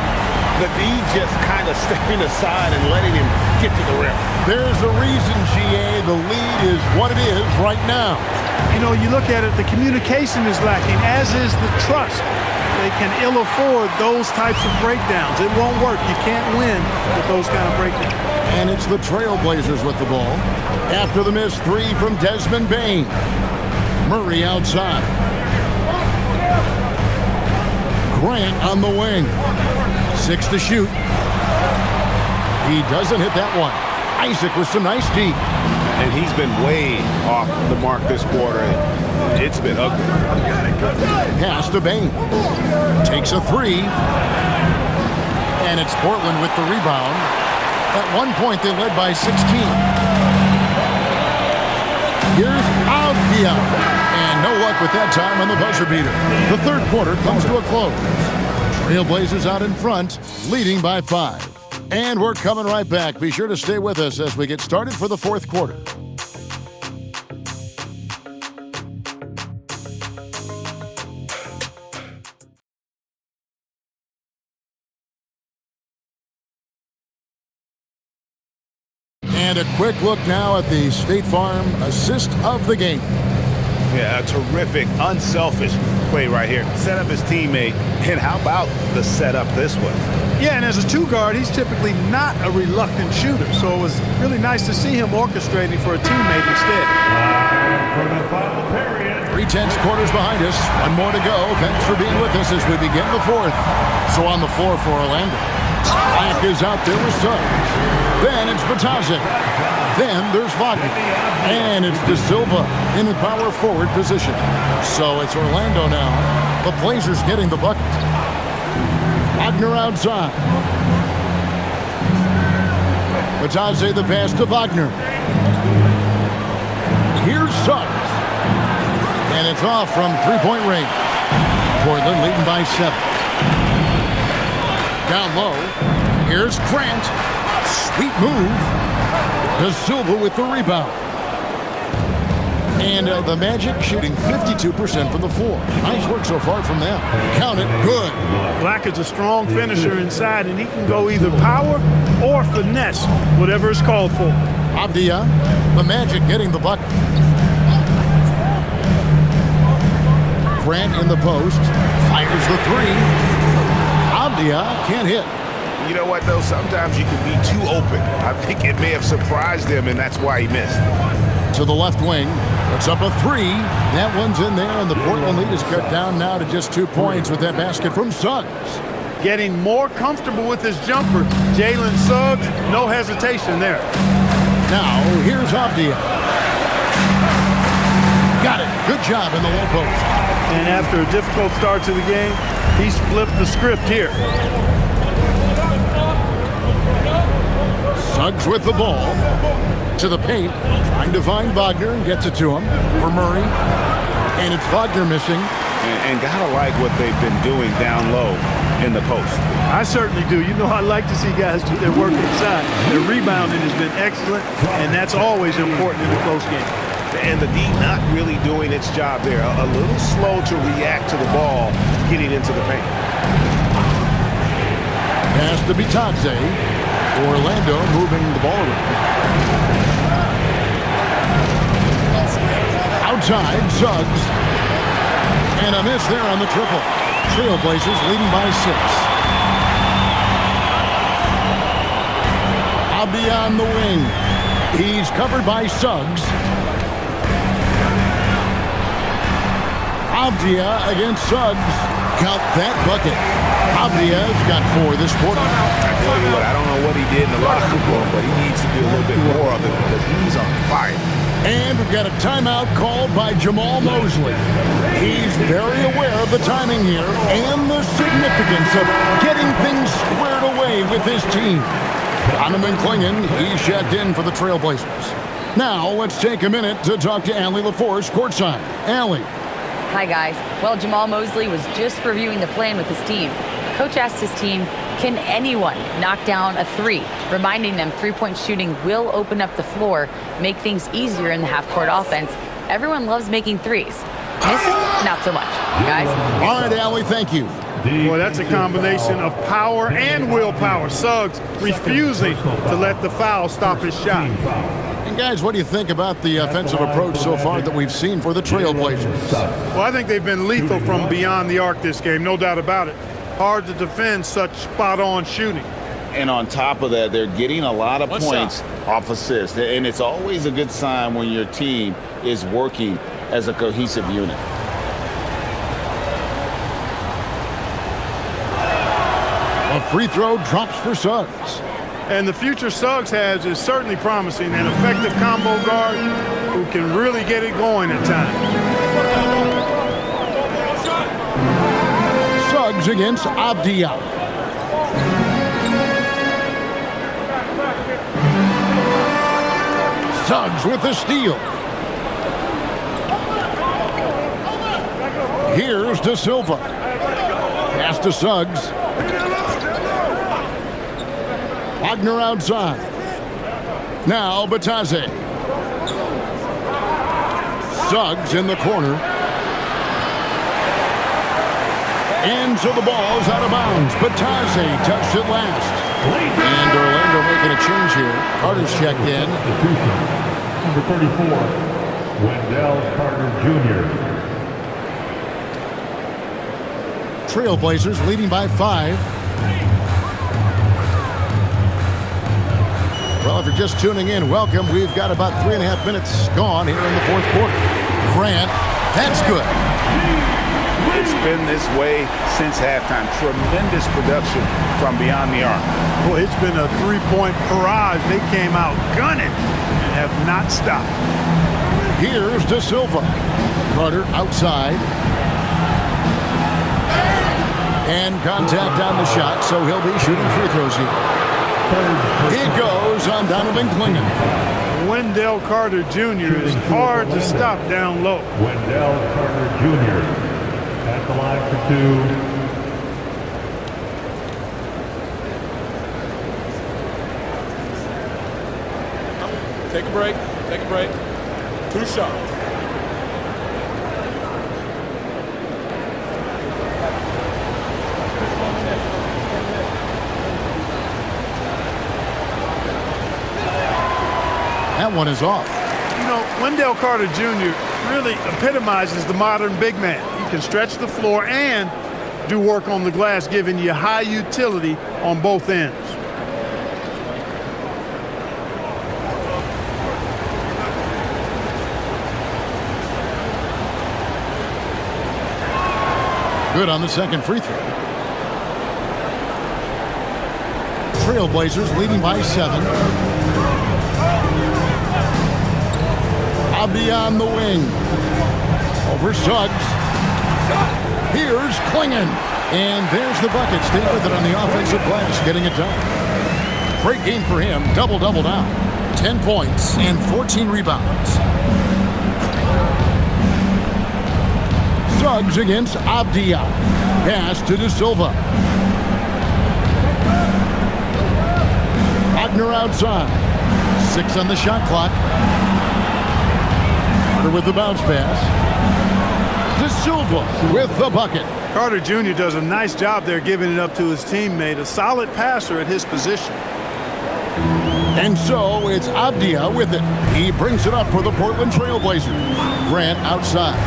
The D just kind of stepping aside and letting him get to the rim. There's a reason, GA. The lead is what it is right now. You know, you look at it, the communication is lacking, as is the trust. They can ill afford those types of breakdowns. It won't work. You can't win with those kind of breakdowns. And it's the Trailblazers with the ball. After the missed three from Desmond Bane. Murray outside. Grant on the wing. 6 to shoot. He doesn't hit that one. Isaac with some nice deep. And he's been way off the mark this quarter. It's been ugly. Pass to Bane. Takes a three. And it's Portland with the rebound. At one point, they led by 16. Here's Avdia. And no luck with that time on the buzzer beater. The third quarter comes to a close. Trailblazers out in front, leading by 5. And we're coming right back. Be sure to stay with us as we get started for the fourth quarter. And a quick look now at the State Farm assist of the game. Yeah, a terrific, unselfish play right here. Set up his teammate, and how about the setup this was? Yeah, and as a two guard, he's typically not a reluctant shooter, so it was really nice to see him orchestrating for a teammate instead. For the final period. 3/10 quarters behind us. One more to go. Thanks for being with us as we begin the fourth. So on the floor for Orlando. Black is out there with Suggs. Then it's Batazzi. Then there's Wagner. And it's De Silva in the power forward position. So it's Orlando now. The Blazers getting the bucket. Wagner outside. Batazzi the pass to Wagner. Here's Suggs. And it's off from three-point range. Portland leading by 7. Down low. Here's Grant. Sweet move. De Silva with the rebound. And the Magic shooting 52% from the floor. Nice work so far from them. Count it. Good. Black is a strong finisher inside, and he can go either power or finesse, whatever is called for. Avdia, the Magic getting the bucket. Grant in the post. Fires the three. Avdia can't hit. You know what, though? Sometimes you can be too open. I think it may have surprised him, and that's why he missed. To the left wing. Puts up a three. That one's in there, and the Portland lead is cut down now to just 2 points with that basket from Suggs. Getting more comfortable with his jumper. Jalen Suggs, no hesitation there. Now, here's Avdia. Got it. Good job in the low post. And after a difficult start to the game, he's flipped the script here. Suggs with the ball. To the paint. Trying to find Wagner and gets it to him for Murray. And it's Wagner missing. And gotta like what they've been doing down low in the post. I certainly do. You know, I like to see guys do their work inside. Their rebounding has been excellent, and that's always important in a close game. And the D not really doing its job there. A little slow to react to the ball getting into the paint. Pass to Batazzi. Orlando moving the ball around. Outside, Suggs. And a miss there on the triple. Trailblazers leading by 6. Avdia on the wing. He's covered by Suggs. Avdia against Suggs. Count that bucket. Avdia's got 4 this quarter. I tell you what, I don't know what he did in the locker room, but he needs to do a little bit more of it because he's on fire. And we've got a timeout called by Jamal Mosley. He's very aware of the timing here and the significance of getting things squared away with his team. Donovan Clingan, he's checked in for the Trailblazers. Now, let's take a minute to talk to Allie LaForce courtside. Allie. Hi, guys. Well, Jamal Mosley was just reviewing the plan with his team. Coach asked his team, can anyone knock down a 3? Reminding them three-point shooting will open up the floor, make things easier in the half-court offense. Everyone loves making threes. Missing? Not so much. Guys? All right, Allie, thank you. Boy, that's a combination of power and willpower. Suggs refusing to let the foul stop his shot. And guys, what do you think about the offensive approach so far that we've seen for the Trailblazers? Well, I think they've been lethal from beyond the arc this game, no doubt about it. Hard to defend such spot-on shooting. And on top of that, they're getting a lot of points off assists. And it's always a good sign when your team is working as a cohesive unit. A free throw drops for Suggs. And the future Suggs has is certainly promising. An effective combo guard who can really get it going at times. Suggs against Avdia. Suggs with the steal. Here's De Silva. Pass to Suggs. Wagner outside. Now Batase. Suggs in the corner. And so the ball's out of bounds. Batase touched it last. And Orlando making a change here. Carter's checked in. Number 34, Wendell Carter Jr. Trailblazers leading by 5. Well, if you're just tuning in, welcome. We've got about 3.5 minutes gone here in the fourth quarter. Grant, that's good. It's been this way since halftime. Tremendous production from beyond the arc. Boy, it's been a three-point barrage. They came out gunning and have not stopped. Here's De Silva. Carter outside. And contact on the shot, so he'll be shooting free throws here. He goes on Donovan Clingan. Wendell Carter Jr. is hard to stop down low. Wendell Carter Jr. at the line for 2. Take a break. Take a break. 2 shots. That one is off. You know, Wendell Carter Jr. really epitomizes the modern big man. He can stretch the floor and do work on the glass, giving you high utility on both ends. Good on the second free throw. Trailblazers leading by 7. Beyond the wing. Over Suggs. Here's Clingan. And there's the bucket. Staying with it on the offensive glass, getting it done. Great game for him. Double-double now. 10 points and 14 rebounds. Suggs against Avdia. Pass to De Silva. Wagner outside. 6 on the shot clock. With the bounce pass. De Silva with the bucket. Carter Jr. does a nice job there giving it up to his teammate. A solid passer at his position. And so it's Avdia with it. He brings it up for the Portland Trailblazers. Grant outside.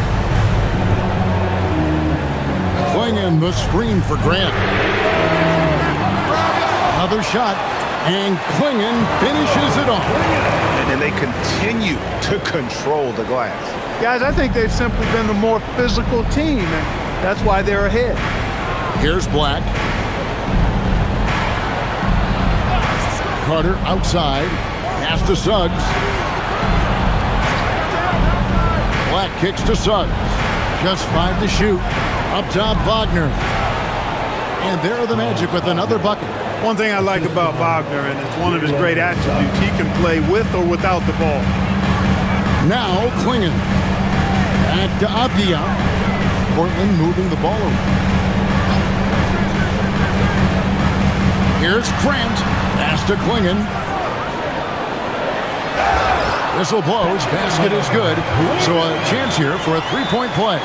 Clingan the screen for Grant. Another shot. And Clingan finishes it off. And they continue to control the glass. Guys, I think they've simply been the more physical team, and that's why they're ahead. Here's Black. Carter outside. Pass to Suggs. Black kicks to Suggs. Just 5 to shoot. Up top, Wagner. And there are the Magic with another bucket. One thing I like about Wagner, and it's one of his great attributes, he can play with or without the ball. Now Clingan. Back to Avdia. Portland moving the ball around. Here's Grant. Pass to Clingan. Whistle blows. Basket is good. So a chance here for a 3-point play.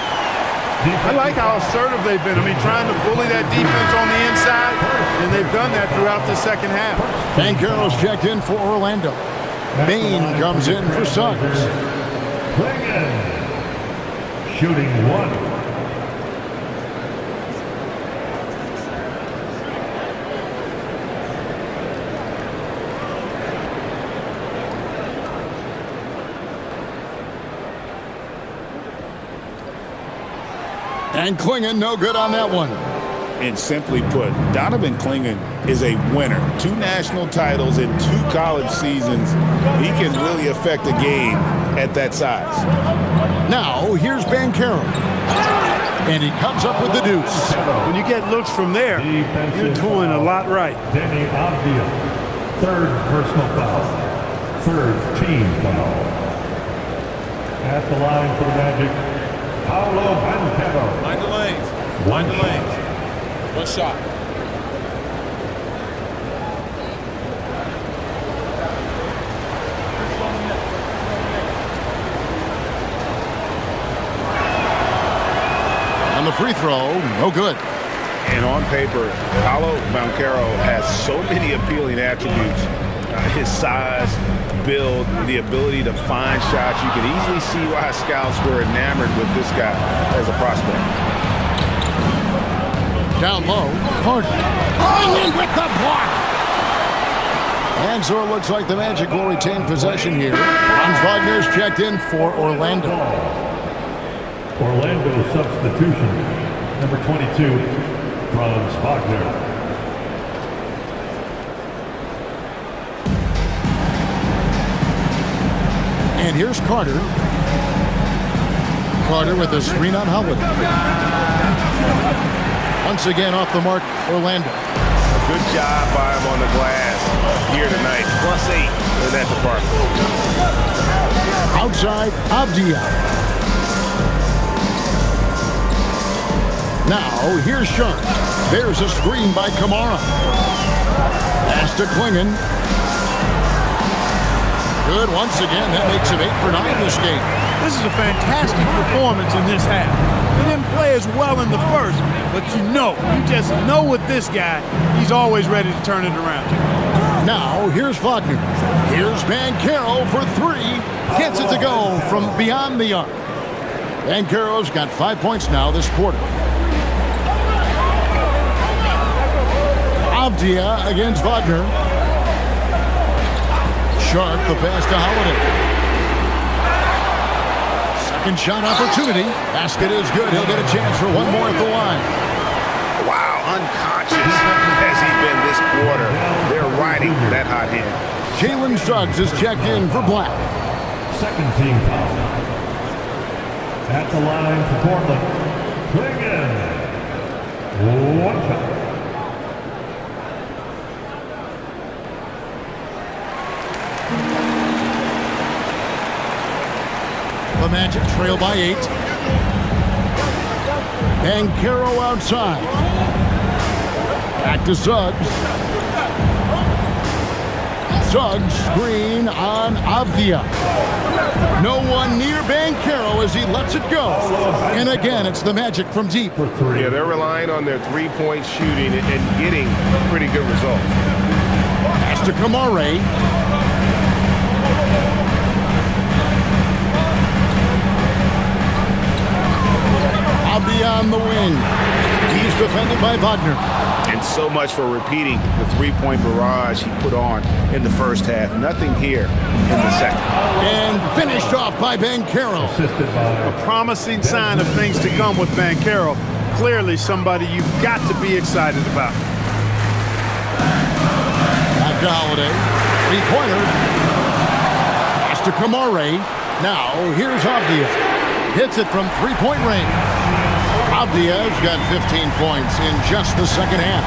I like how assertive they've been. I mean, trying to bully that defense on the inside, and they've done that throughout the second half. Banchero's checked in for Orlando. Bain comes in for Suggs. Shooting 1. And Klingon, no good on that one. And simply put, Donovan Klingon is a winner. 2 national titles in 2 college seasons. He can really affect a game at that size. Now, here's Banchero. And he comes up with the deuce. When you get looks from there, you're doing a lot right. Danny Avdia, 3rd personal foul. 3rd team foul. At the line for the Magic, Paolo Banchero. Line the lanes. Line the lanes. 1 shot. On the free throw, no good. And on paper, Paolo Banchero has so many appealing attributes. His size, build, the ability to find shots. You can easily see why scouts were enamored with this guy as a prospect. Down low, Carter. Going in with the block. And so it looks like the Magic will retain possession here. Franz Wagner's checked in for Orlando. Orlando substitution, number 22, Franz Wagner. And here's Carter. Carter with a screen on Holiday. Once again off the mark, Orlando. Good job by him on the glass here tonight. +8 in that department. Outside, Avdia. Now, here's Sharp. There's a screen by Kamara. Pass to Klingon. Good once again. That makes him 8 for 9 this game. This is a fantastic performance in this half. They didn't play as well in the first, but you just know with this guy, he's always ready to turn it around. Now, here's Wagner. Here's Banchero for 3. Gets it to go from beyond the arc. Banchero's got 5 points now this quarter. Avdia against Wagner. Sharp, the pass to Holiday. Second shot opportunity. Basket is good. He'll get a chance for one more at the line. Wow, unconscious has he been this quarter. They're riding that hot hand. Jalen Suggs is checked in for Black. 2nd team foul. At the line for Portland, Klingon. 1 shot. The Magic trail by 8. Banchero outside. Back to Suggs. Suggs screen on Avdia. No one near Banchero as he lets it go. And again, it's the Magic from deep. Yeah, they're relying on their 3-point shooting and getting pretty good results. Pass to Kamara. Avdia on the wing. He's defended by Wagner. And so much for repeating the 3-point barrage he put on in the first half. Nothing here in the second. And finished off by Banchero. A promising sign of things to come with Banchero. Clearly somebody you've got to be excited about. Back to Holiday. 3-pointer. Pass to Kamara. Now, here's Avdia. Hits it from 3-point range. Avdia's got 15 points in just the second half.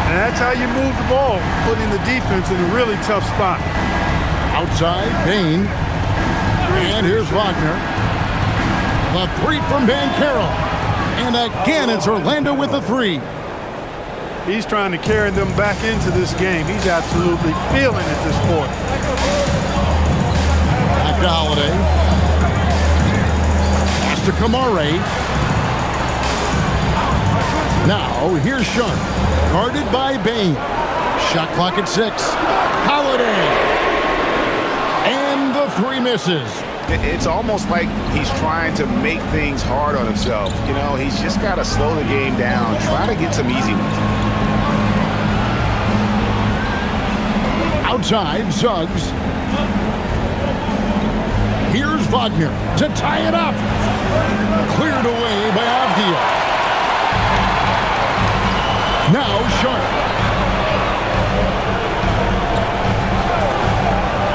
And that's how you move the ball, putting the defense in a really tough spot. Outside, Bain. And here's Wagner. The 3 from Banchero. And again, it's Orlando with the 3. He's trying to carry them back into this game. He's absolutely feeling it this quarter. Back to Holiday. Pass to Kamara. Now, here's Sharp. Guarded by Bain. Shot clock at 6. Holiday. And the 3 misses. It's almost like he's trying to make things hard on himself. You know, he's just got to slow the game down, try to get some easy ones. Outside, Suggs. Here's Wagner to tie it up. Cleared away by Avdia. Now Sharp.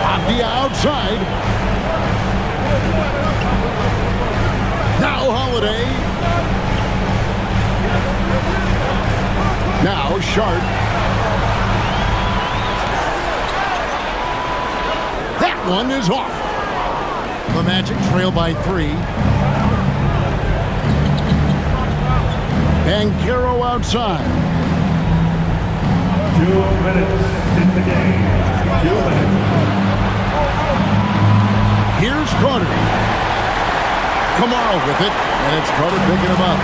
Avdia outside. Now Holiday. Now Sharp. That one is off. The Magic trail by 3. Banchero outside. 2 minutes in the game. 2 minutes. Here's Carter. Kamara with it, and it's Carter picking him up.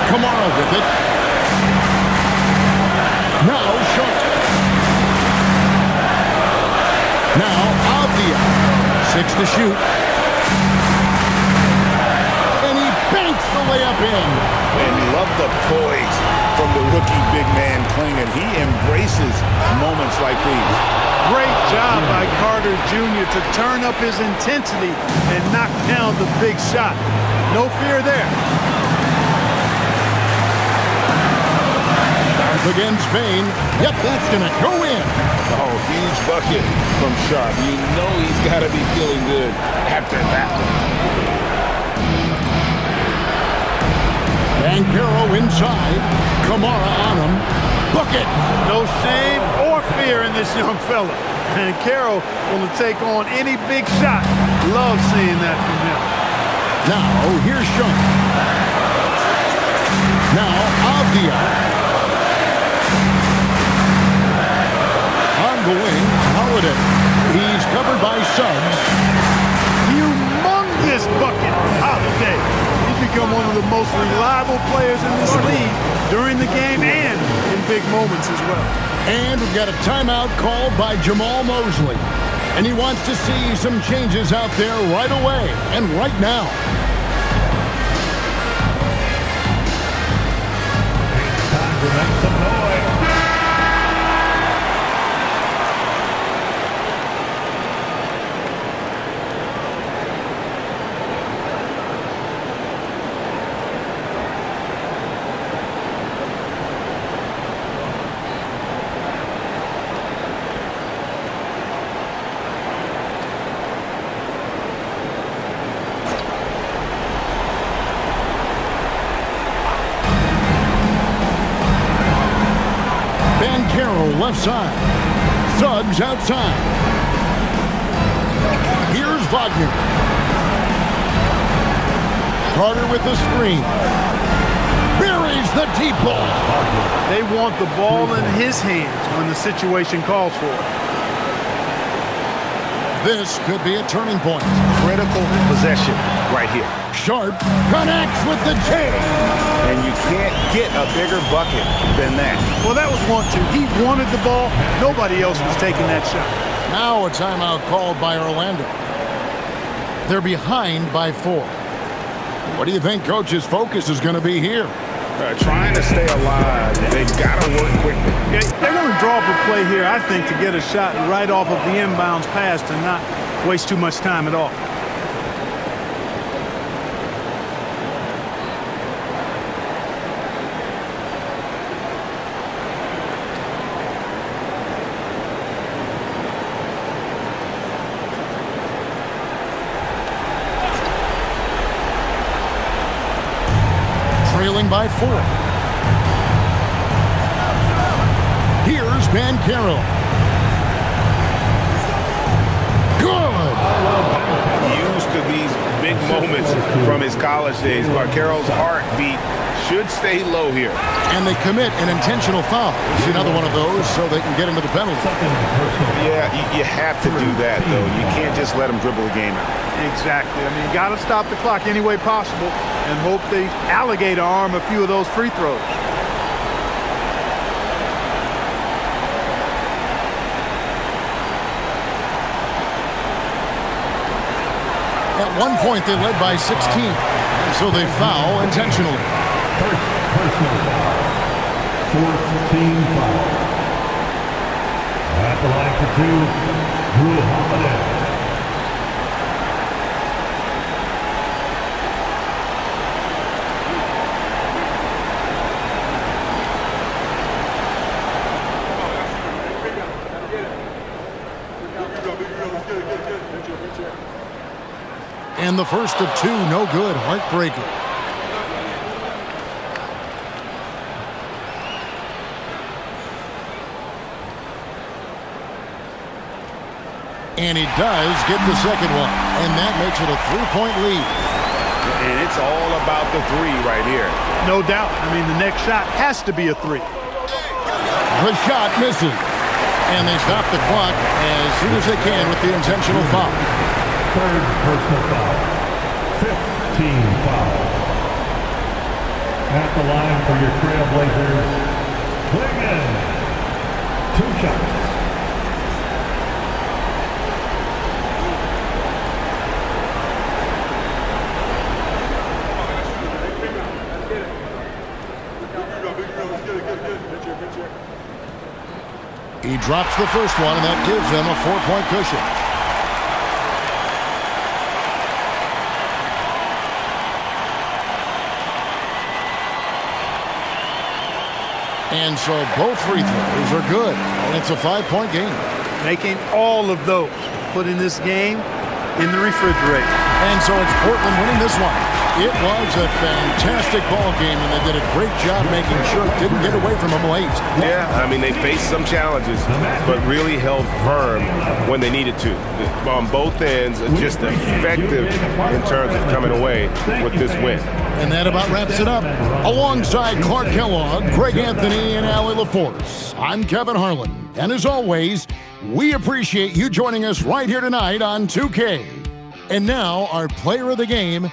Kamara with it. Now Sharp. Now Avdia. 6 to shoot. And he banks the layup in. And love the poise from the rookie big man Klingon. He embraces moments like these. Great job by Carter Jr. to turn up his intensity and knock down the big shot. No fear there. Against Spain. Yep, that's going to go in. Oh, huge bucket from Sharp. You know he's got to be feeling good after that one. Banchero inside. Kamara on him. Bucket. No shame or fear in this young fella. And Banchero will take on any big shot. Love seeing that from him. Now, here's Sharp. Now, Avdia. On the wing, Holiday. He's covered by Suggs. Humongous bucket from Holiday. He's become one of the most reliable players in this league during the game and in big moments as well. And we've got a timeout called by Jamal Mosley. And he wants to see some changes out there right away and right now. Time to make some noise. Left side. Suggs outside. Here's Wagner. Carter with the screen. Buries the deep ball. They want the ball in his hands when the situation calls for it. This could be a turning point. Critical possession right here. Sharp connects with the J. And you can't get a bigger bucket than that. Well, that was 1-2. He wanted the ball. Nobody else was taking that shot. Now a timeout called by Orlando. They're behind by 4. What do you think coach's focus is going to be here? Trying to stay alive. They've got to work quickly. They're going to draw up a play here, I think, to get a shot right off of the inbounds pass and not waste too much time at all. Trailing by 4. Here's Banchero. Good. Used to these big moments from his college days. Banchero's heartbeat should stay low here. And they commit an intentional foul. It's another one of those so they can get into the penalty. Yeah, you have to do that, though. You can't just let them dribble the game out. Exactly. I mean, you got to stop the clock any way possible and hope they alligator arm a few of those free throws. At one point, they led by 16, and so they foul intentionally. First personal foul. Fourth team foul. At the line for two, Drew Holiday. And the first of two, no good. Heartbreaker. And he does get the second one. And that makes it a 3-point lead. And it's all about the three right here. No doubt. I mean, the next shot has to be a three. The shot misses. And they stop the clock as soon as they can with the intentional foul. Third personal foul. Fifth team foul. At the line for your Trailblazers, Klingon. 2 shots. He drops the first one, and that gives them a 4-point cushion. And so both free throws are good, and it's a 5-point game. Making all of those, putting this game in the refrigerator. And so it's Portland winning this one. It was a fantastic ball game, and they did a great job making sure it didn't get away from them late. Yeah, I mean, they faced some challenges, but really held firm when they needed to. On both ends, just effective in terms of coming away with this win. And that about wraps it up. Alongside Clark Kellogg, Greg Anthony, and Allie LaForce, I'm Kevin Harlan. And as always, we appreciate you joining us right here tonight on 2K. And now, our player of the game,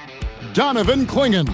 Donovan Klingon.